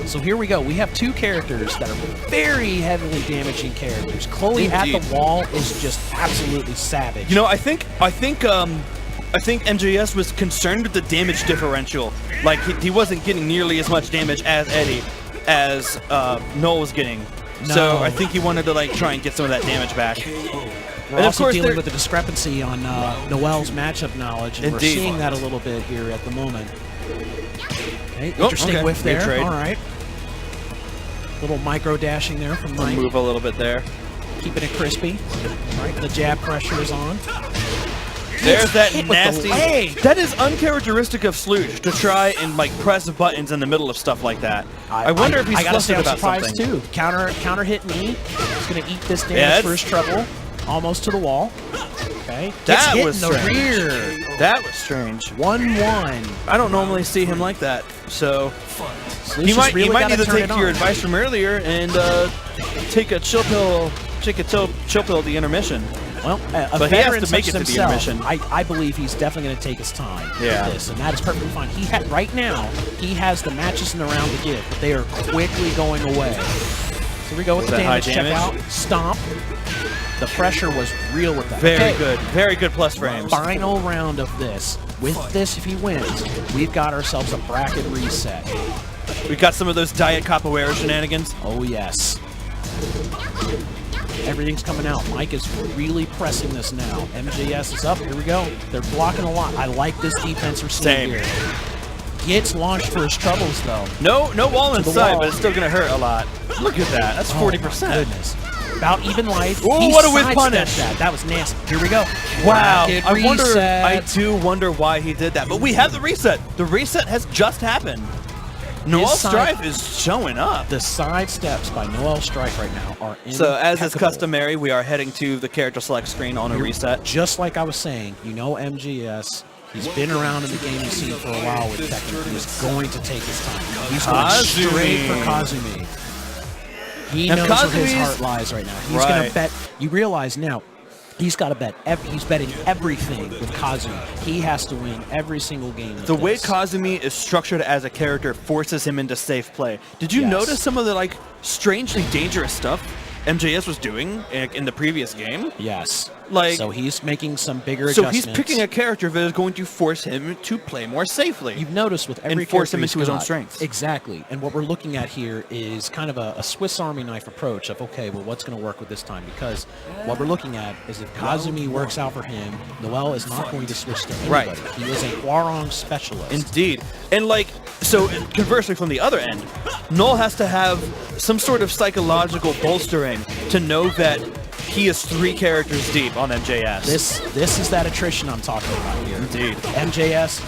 So here we go. We have 2 characters that are very heavily damaging characters. Chloe at the wall is just absolutely savage. You know, I think MJS was concerned with the damage differential. Like he wasn't getting nearly as much damage as Eddie as Noel was getting. No. So I think he wanted to like try and get some of that damage back. We're also dealing with the discrepancy on Noel's matchup knowledge, and we're seeing that a little bit here at the moment. Okay, interesting whiff there. All right. Little micro dashing there from Mike. Move a little bit there. Keeping it crispy. All right, the jab pressure is on. There's that nasty. That is uncharacteristic of Slooch to try and like press buttons in the middle of stuff like that. I wonder if he's flustered about something. Too. Counter hit knee. He's gonna eat this damage for his trouble. Almost to the wall. Okay. That was strange. The rear. That was strange. 1-1. I don't normally see him like that, so he might need to take your advice from earlier and take a chill pill. Take a chill pill at the intermission. Well, but he has to make it to the intermission. I believe he's definitely going to take his time with this, and that is perfectly fine. Right now, he has the matches in the round to give, but they are quickly going away. So here we go with the that high damage. Check out. damage? Stomp. The pressure was real with that. Very Okay. good. Very good plus frames. Final round of this. With this, if he wins, we've got ourselves a bracket reset. We've got some of those Diet Capoeira shenanigans. Oh, yes. Everything's coming out. Mike is really pressing this now. MJS is up. Here we go. They're blocking a lot. I like this defense we're seeing here. Gets launched for his troubles, though. No wall To the inside, wall. but it's still going to hurt a lot. Look at that. That's 40%. Oh, goodness. About even life. Ooh, He what a whip sidestepped punish. That was nasty. Here we go. Wow. Bracket I reset. do wonder why he did that. But we have the reset. The reset has just happened. Noel Strife is showing up. The side steps by Noel Strife right now are So as is impeccable. customary, we are heading to the character select screen on a reset. Just like I was saying, you know MGS, he's been around in the gaming scene for a while with Tekken. He's going to take his time. He's going Kazumi. straight for Kazumi. He And knows where his Kazumi's- heart lies right now. He's going Right. to bet. You realize now, he's got to bet. He's betting everything with Kazumi. He has to win every single game. The way this. Kazumi is structured as a character forces him into safe play. Did you Yes. notice some of the like strangely dangerous stuff MJS was doing in the previous game? Yes. Like- so he's making some bigger So adjustments. he's picking a character that is going to force him to play more safely. You've noticed with every And force character him he's into his own got- strengths. Exactly. And what we're looking at here is kind of a Swiss Army knife approach of, okay, well, what's going to work with this time? Because what we're looking at is if Kazumi works out for him, Noel is not going to switch to anybody. Right. He is a Hwarong specialist. Indeed. And like, so conversely from the other end, Noel has to have some sort of psychological bolstering to know that he is 3 characters deep on MJS. This is that attrition I'm talking about here. Indeed. MJS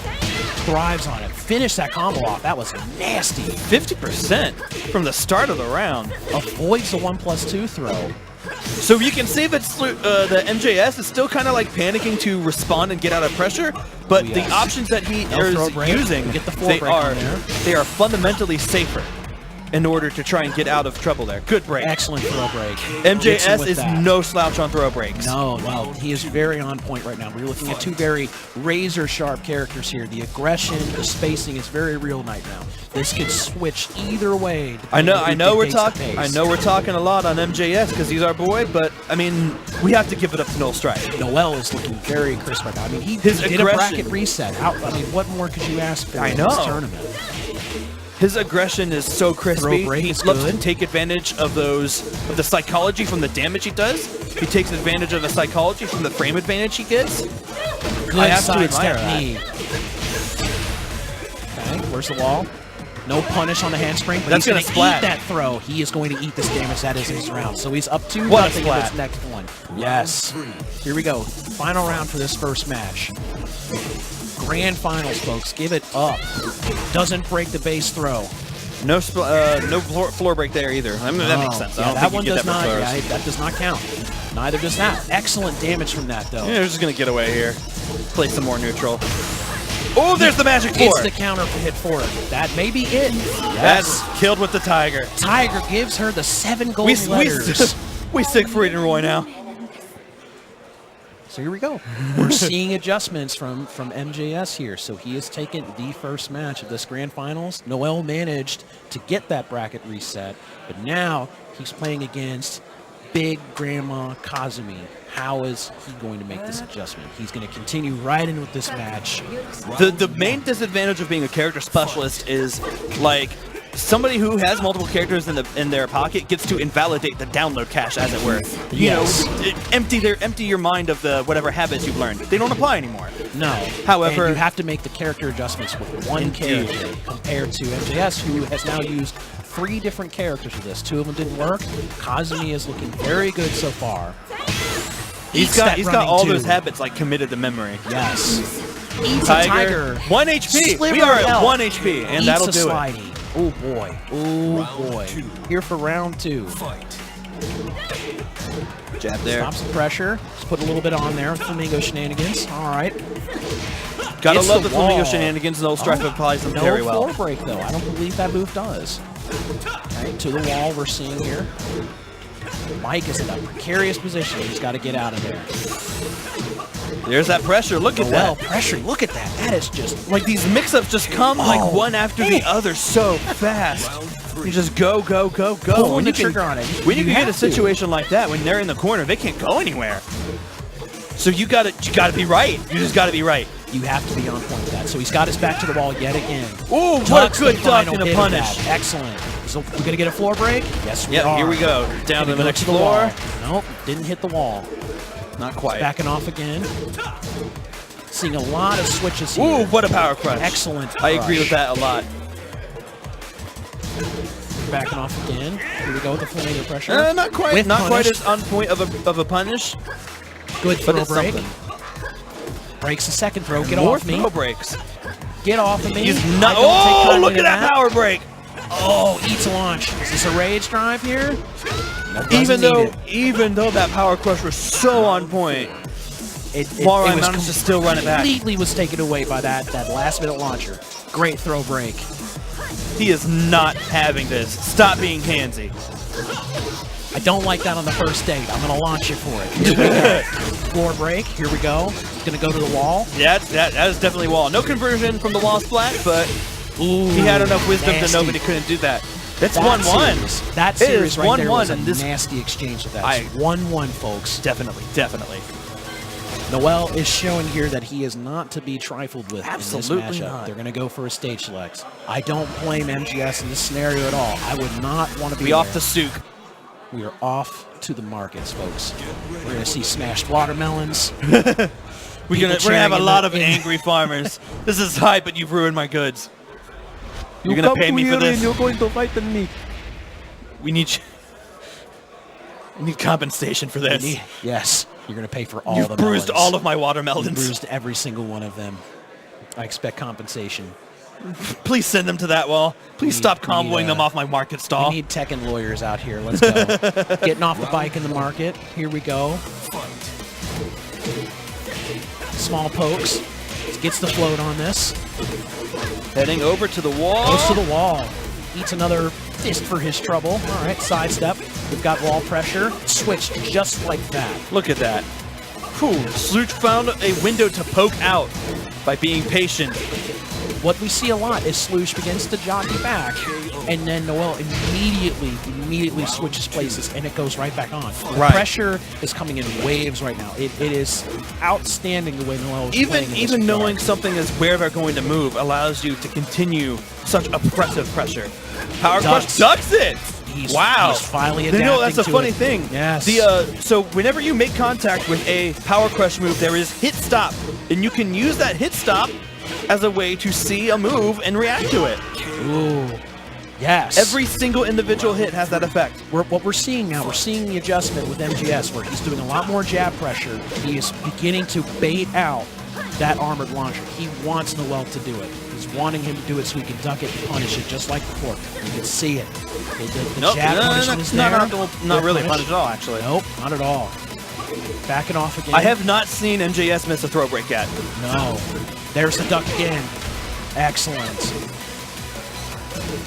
thrives on it. Finish that combo off. That was nasty. 50% from the start of the round. Avoids the 1+2 throw. So you can see that the MJS is still kind of like panicking to respond and get out of pressure, but Yes. the options that he No throw is break. using, Get the floor they break on are there. they are fundamentally safer in order to try and get out of trouble there. Good break. Excellent throw break. Gets him MJS with is that. no slouch on throw breaks. No, well, he is very on point right now. We're looking at 2 very razor-sharp characters here. The aggression, the spacing is very real right now. This could switch either way. I know we're dictates the talking. pace. I know we're talking a lot on MJS because he's our boy, but I mean, we have to give it up to Noel Strife. Noel is looking very crisp right now. I mean, he His did a aggression- bracket reset. I mean, what more could you ask for I in know. this tournament? His aggression is so crispy. Throw break He is loves good. to take advantage of the psychology from the damage he does. He takes advantage of the psychology from the frame advantage he gets. Good I have to side admire step that. knee. Okay, where's the wall? No punish on the handspring, but That's he's gonna going to splat. eat that throw. He is going to eat this damage. That is his round. So he's up 2 What a nothing in splat. this next one. Yes. Here we go. Final round for this first match. Grand finals, folks. Give it up. Doesn't break the base throw. No floor break there either. I mean, that makes sense. I Yeah, don't that think one you get does that not. from throws. Yeah, that does not count. Neither does that. Excellent damage from that, though. Yeah, they're just gonna get away here. Play some more neutral. Oh, there's the magic four. It's the counter hit for it. That may be it. That's killed with the tiger. Tiger gives her the 7 gold We letters. we Siegfried and Roy now. So here we go. We're seeing adjustments from MJS here. So he has taken the first match of this grand finals. Noel managed to get that bracket reset, but now he's playing against Big Grandma Kazumi. How is he going to make this adjustment? He's going to continue right in with this match. The main disadvantage of being a character specialist is like somebody who has multiple characters in their pocket gets to invalidate the download cache, as it were. You Yes. know, empty your mind of the whatever habits you've learned. They don't apply anymore. No. However- and you have to make the character adjustments with one Indeed. character compared to MJS, who has now used 3 different characters for this. 2 of them didn't work. Kazumi is looking very good so far. He's that got running all too. those habits like committed to memory. Yes. Eats a tiger. 1 HP. Sliver We are of at health. 1 HP, and Eats that'll a do it. slidey. Oh boy. Oh boy. Here for round 2. Jab there. Stops the pressure. Just put a little bit on there. Flamingo shenanigans. All right. Gotta It's love the the Flamingo wall. shenanigans, and Noel Strife applies them No very well. floor break though. I don't believe that move does. Okay, to the wall we're seeing here. Mike is in a precarious position. He's got to get out of there. There's that pressure. Look at Well, that. pressure. Look at that. That is just Like these mix-ups just come like one after the other so fast. You just go, go, go, go. Pulling When the you can, trigger on it. when you can get a have to. situation like that, when they're in the corner, they can't go anywhere. So you gotta be right. You just gotta be right. You have to be on point with that. So he's got his back to the wall yet again. Ooh, what Ducks a good the duck final and a hit of punish. that. Excellent. So we're going to get a floor break? Yes, we Yep, are. here we go. Down to the Gonna go next the floor. wall. Nope, didn't hit the wall. Not quite. Backing off again. Seeing a lot of switches here. Ooh, what a power crush. Excellent I agree with crush. that a lot. Backing off again. Here we go with the tornado pressure. Not quite. With Not quite punish. as on point of a punish. Good but throw it's break. something. Breaks the second throw. Get More off me. throw breaks. Get off of me. He's I not. don't take Oh, kindly look to at that power break. Oh, eats a launch. Is this a rage drive here? Nope, Even doesn't need though it. that power crush was so on point, Mara managed to still run it back. Completely was taken away by that last minute launcher. Great throw break. He is not having this. Stop being handsy. I don't like that on the first date. I'm going to launch you for it. Here we go. Floor break. Here we go. Going to go to the wall. Yeah, that is definitely wall. No conversion from the wall splat, but he had enough wisdom to know that he couldn't do that. It's 1-1. That It series is right there 1-1 was a in this- nasty exchange with that. It's 1-1, folks. Definitely, definitely. Noel is showing here that he is not to be trifled with Absolutely in this matchup. not. They're going to go for a stage select. I don't blame MGS in this scenario at all. I would not want to be We off there. the souk. We are off to the markets, folks. We're going to see smashed watermelons. We're gonna have a cheering lot in of the- angry farmers. This is hype, but you've ruined my goods. You're gonna pay me for this. You're going to fight me. We need compensation for this. Yes, you're going to pay for all You've the bruised melons. all of my You watermelons. bruised every single one of them. I expect compensation. Please send them to that wall. Please stop we need, comboing them off my market We stall. need Tekken lawyers out here. Let's go. Getting off the bike in the market. Here we go. Small pokes. Gets the float on this. Heading over to the wall. Goes to the wall. Eats another fist for his trouble. All right, sidestep. We've got wall pressure. Switched just like that. Look at that. Whew. Slooch found a window to poke out by being patient. What we see a lot is Sloosh begins to jockey back, and then Noel immediately switches places, and it goes right back on. The Right. pressure is coming in waves right now. It is outstanding the way Noel is playing in this Even knowing regard. something is where they're going to move allows you to continue such oppressive pressure. Power crush ducks it. Wow. He's finally You adapting know, that's a to funny it. thing. Yes. So whenever you make contact with a power crush move, there is hit stop, and you can use that hit stop as a way to see a move and react to it. Ooh. Yes. Every single individual hit has that effect. What we're seeing now, we're seeing the adjustment with MGS where he's doing a lot more jab pressure. He is beginning to bait out that armored launcher. He wants Noel to do it. He's wanting him to do it so he can duck it and punish it just like before. You can see it. The Nope, jab punishment is there. not really Good punish at all, actually. Nope, not at all. Backing off again. I have not seen MJS miss a throw break yet. No. There's the duck again. Excellent.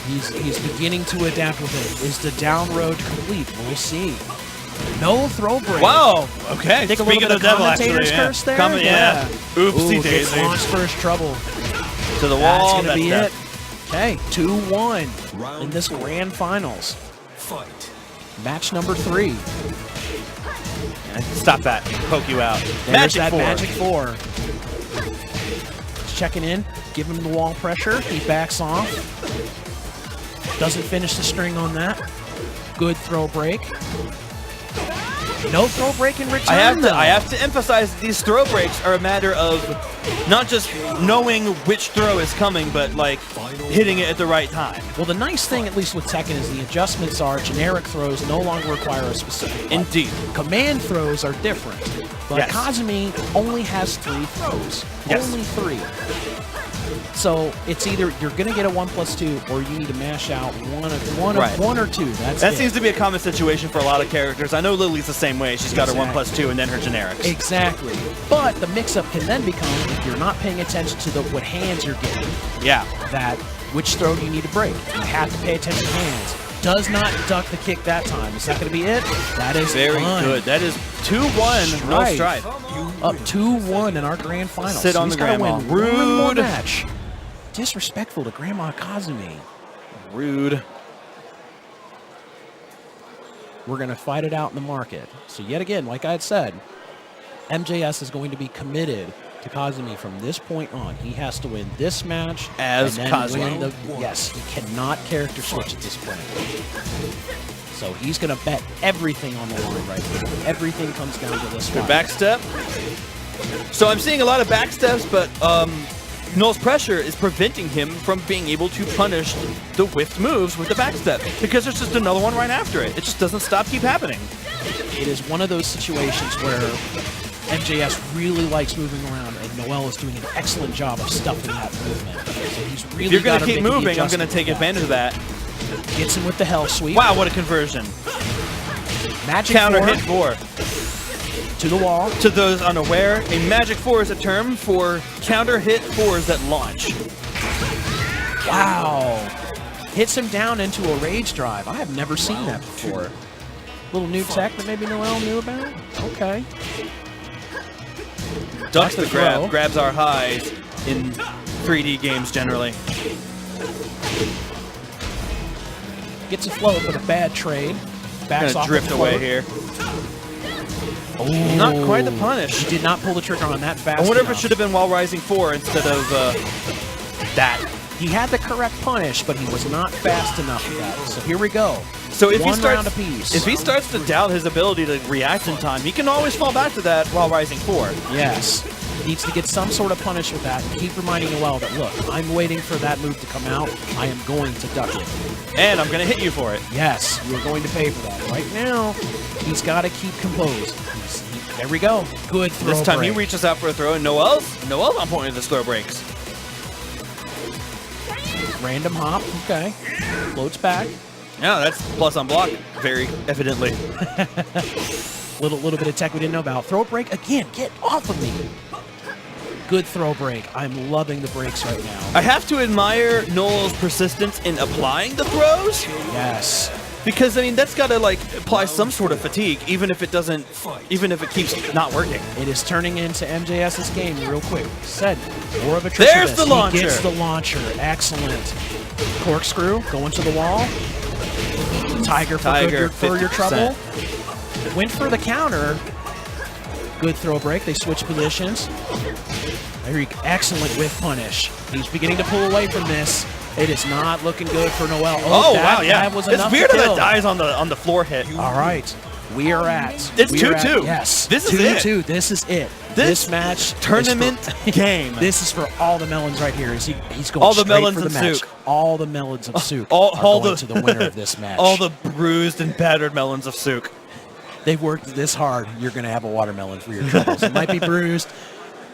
He's beginning to adapt with it. Is the down road complete? We'll see. No throw break. Wow. Okay. Take a Speaking little bit of devil, commentator's actually, curse there. Yeah. Oopsie Ooh, gets daisy. launched for his trouble. To the That's wall. going to be that. it. Okay, 2-1 in this grand finals. Match number 3. Stop that. Poke you out. There's Magic that 4. Magic 4. He's checking in, giving him the wall pressure. He backs off. Doesn't finish the string on that. Good throw break. No throw break in return. I have to emphasize that these throw breaks are a matter of not just knowing which throw is coming, but like hitting it at the right time. Well, the nice thing, at least with Tekken, is the adjustments are generic throws no longer require a specific button. Indeed. Command throws are different, but Yes. Kazumi only has 3 throws. Yes. Only 3. So it's either you're going to get a 1+2 or you need to mash out Right. one or two. That Seems to be a common situation for a lot of characters. I know Lily's the same way. She's got her 1+2 and then her generics. Exactly. But the mix-up can then become, if you're not paying attention to what hands you're getting, Yeah. that which throw do you need to break? You have to pay attention to hands. Does not duck the kick that time. Is that going to be it? That is Very done. good. That is 2-1. No Strife. strife. Up 2-1 in our grand final. Sit on he's the gotta grandma. win one more Rude. match. Disrespectful to Grandma Kazumi. Rude. we're going to fight it out in the market. So yet again, like I had said, MJS is going to be committed to Kazumi from this point on. He has to win this match As and then Kazumi. win yes, he cannot character switch at this point. So he's going to bet everything on the line right here. Everything comes down to this one. Backstep. So I'm seeing a lot of backsteps, but Null's pressure is preventing him from being able to punish the whiffed moves with the backstep because there's just another one right after it. It just doesn't keep happening. It is one of those situations where MJS really likes moving around, and Noel is doing an excellent job of stuffing that movement. So he's really If you're going to gotta keep make the moving, I'm going to adjustment take for advantage of that. Gets him with the hell sweep. Wow, what a conversion. Magic Counter four hit 4. to the wall. To those unaware, a magic 4 is a term for counter hit 4s that launch. Wow. Hits him down into a rage drive. I have never seen that before. Little new tech that maybe Noel knew about? Okay. Ducks the grab, throw. grabs are highs in 3D games generally. Gets a float, but a bad trade. Backs Gonna off drift the away float. here. Oh. Not quite the punish. He did not pull the trigger on that fast I wonder if it enough. should have been while rising 4 instead of that. He had the correct punish, but he was not fast enough for that. So here we go. So if One he round starts, apiece. if he starts to doubt his ability to react in time, he can always fall back to that while rising 4. Yes. Needs to get some sort of punish with that and keep reminding Noel that, look, I'm waiting for that move to come out. I am going to duck it. And I'm going to hit you for it. Yes, you're going to pay for that. Right now, he's got to keep composed. There we go. Good throw This time break. he reaches out for a throw, and Noel's on point with his throw breaks. Random hop. Okay. Floats back. Yeah, that's plus on block, very evidently. Little bit of tech we didn't know about. Throw break again. Get off of me. Good throw break. I'm loving the breaks right now. I have to admire Noel's persistence in applying the throws, Yes. because I mean that's got to like apply some sort of fatigue, even if it keeps not working. It is turning into MJS's game real quick. Said more of a There's the He launcher. gets the launcher. Excellent. Corkscrew going to the wall. Tiger for your trouble. Went for the counter. Good throw break. They switch positions. There you go. Excellent whiff punish. He's beginning to pull away from this. It is not looking good for Noel. Oh that, wow, yeah. That was It's enough weird to that kill. it dies on the floor hit. All right. We are at. It's we are 2-2. at- Yes. This is it. 2-2. This is it. This match. tournament is game. This is for all the melons right here. He's going All the straight melons for the of match. Souk. All the melons of Souk all are going the- to the winner of this match. All the bruised and battered melons of Souk. They've worked this hard. You're going to have a watermelon for your troubles. It might be bruised.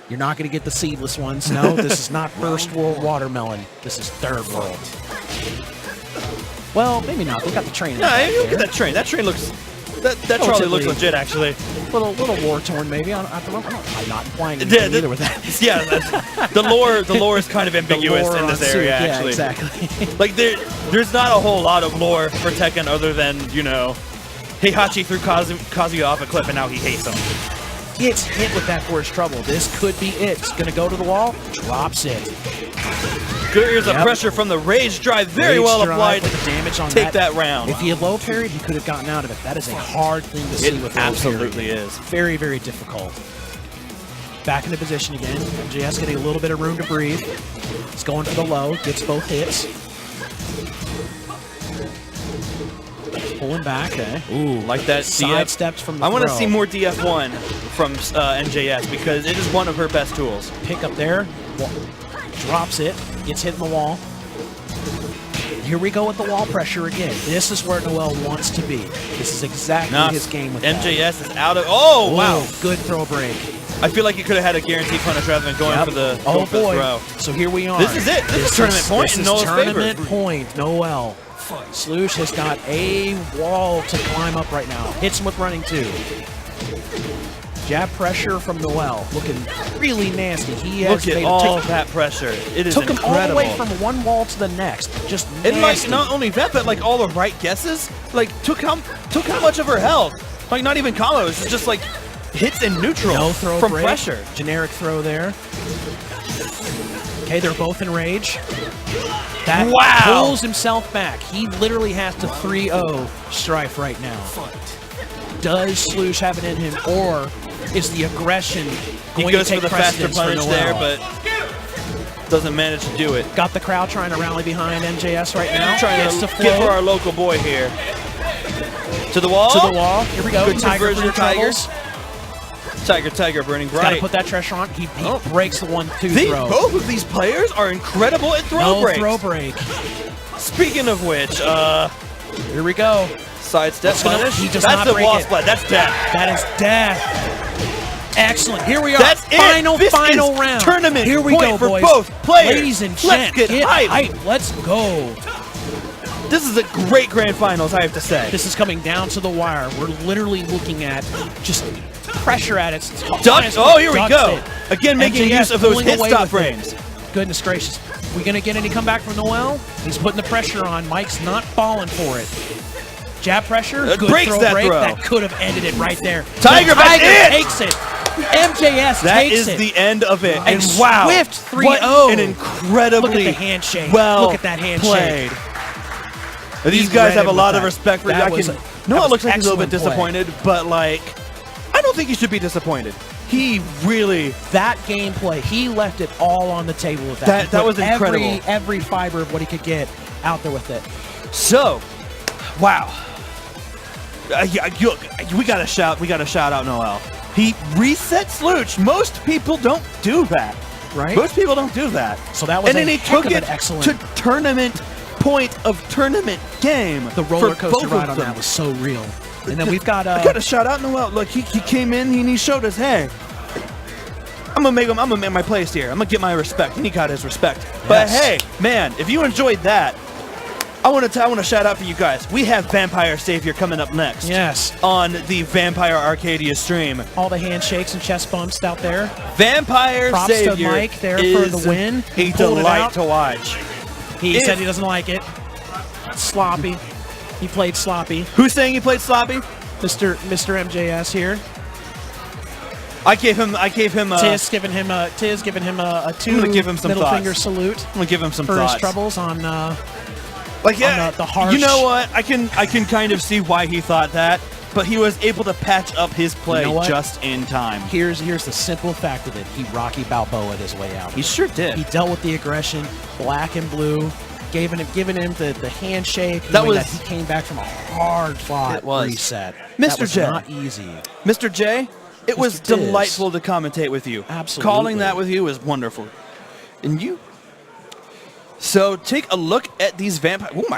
You're not going to get the seedless ones. No, this is not first world watermelon. This is third world. Well, maybe not. They got the train. in the Yeah, back you look there. at that train. That train looks. That trolley looks Relatively- legit, actually. Little war torn, maybe. I'm not implying Yeah, anything either with that. Yeah, the lore is kind of ambiguous lore in this on area, Souk, actually. Yeah, exactly. Like there's not a whole lot of lore for Tekken other than Heihachi threw Kazuya off a cliff and now he hates him. Gets hit with that for his trouble. This could be it. It's going to go to the wall. Drops it. Good ears of Yep. pressure from the rage drive, very Rage well drive applied. with the damage on Take that round. If he had low parried, he could have gotten out of it. That is a hard thing to see It with low absolutely parry. is. Very, very difficult. Back into position again. MJS getting a little bit of room to breathe. He's going for the low. Gets both hits. Pulling back. Okay. Ooh, like that Side DF. steps from the I want to throw. see more DF1 from NJS because it is one of her best tools. Pick up there. Drops it. Gets hit in the wall. Here we go with the wall pressure again. This is where Noel wants to be. This is exactly his game with that. MJS is out of. Oh, wow. Ooh, good throw break. I feel like you could have had a guaranteed punish rather than going Yep. for the, Oh going for the boy. throw. So here we are. This is it. This is tournament point this in is Noel's tournament favor. point. Noel. Sloosh has got a wall to climb up right now. Hits him with running two. Jab pressure from Noel. Looking really nasty. He has Look at made all that pressure. It is took him all the incredible. way from one wall to the next. Just And like nasty. not only that, but like all the right guesses, like took how much of her health? Like not even combos, it's just like hits in neutral No throw from break. pressure. Generic throw there. Okay, they're both in rage. That Wow. pulls himself back. He literally has to 3-0 Strife right now. Does Sloosh have it in him, or is the aggression He going to goes take for the faster precedence for punch Noel? there, but doesn't manage to do it. Got the crowd trying to rally behind MJS right now. Trying Gets to to get flow for our local boy here. To the wall. to the wall. Here we go. Good Tiger conversion, for the Tiger. troubles. Tiger, burning Got to bright. put that pressure on. He breaks the 1-2 They, throw. both of these players are incredible at throw No breaks. throw break. Speaking of which, Here we go. sidestep punish. He does That's not the break wall it. splat. That's death. That is death. Excellent. Here we are. That's it. Final This final is round. tournament Here we point go, for boys. both players. Ladies and Let's gents, get hype. Let's go. This is a great grand finals, I have to say. This is coming down to the wire. We're literally looking at just pressure at its Ducks. highest Oh, here we ducks go. it. Again, making MJS use of those pulling hit away stop with it. frames. Goodness gracious. We going to get any comeback from Noel? He's putting the pressure on. Mike's not falling for it. Jab pressure. It Good breaks throw that break. throw. That could have ended it right there. Tiger, But that's it. takes it. MJS That takes is it. the end of it. And And wow, swift 3-0. what an incredibly Look at the handshake. well Look at that handshake. played. These He guys read have a it lot with of that. respect for you. That I was can. a- No, that it was looks like he's a little bit excellent play. disappointed, but like, I don't think he should be disappointed. He really. That gameplay, he left it all on the table with that. He That put was incredible. Every fiber of what he could get out there with it. So, wow. We gotta shout out Noel. He reset Slooch. Most people don't do that. Right? Most people don't do that. So that was and then a he heck took of it an excellent. to tournament point of tournament game. The roller for coaster both ride of on them. that was so real. And then we've got I gotta shout out Noel. Look, he came in and he showed us, hey, I'm gonna make my place here. I'm gonna get my respect, and he got his respect. But Yes. hey, man, if you enjoyed that, I want to shout out for you guys. We have Vampire Savior coming up next. Yes. On the Vampire Arcadia stream. all the handshakes and chest bumps out there. Vampire Props to Savior Mike there for is the win. He a pulled it delight out. to watch. He If- said he doesn't like it. Sloppy. He played sloppy. Who's saying he played sloppy? Mr. MJS here. I gave him Tiz giving him a 2 gonna give him some middle thoughts. finger salute I'm gonna give him some for thoughts. his troubles on Like, yeah, on the harsh- you know what? I can kind of see why he thought that, but he was able to patch up his play You know what? just in time. Here's the simple fact of it. He Rocky Balboa'd his way out. He sure did. He dealt with the aggression, black and blue, giving him the handshake. That knowing was- he came back from a hard fought It was. reset. Mr. That was J. not easy. Mr. J, it was Mr. Tiz. delightful to commentate with you. Absolutely. Calling that with you is wonderful. And you. So take a look at these vampire. Oh my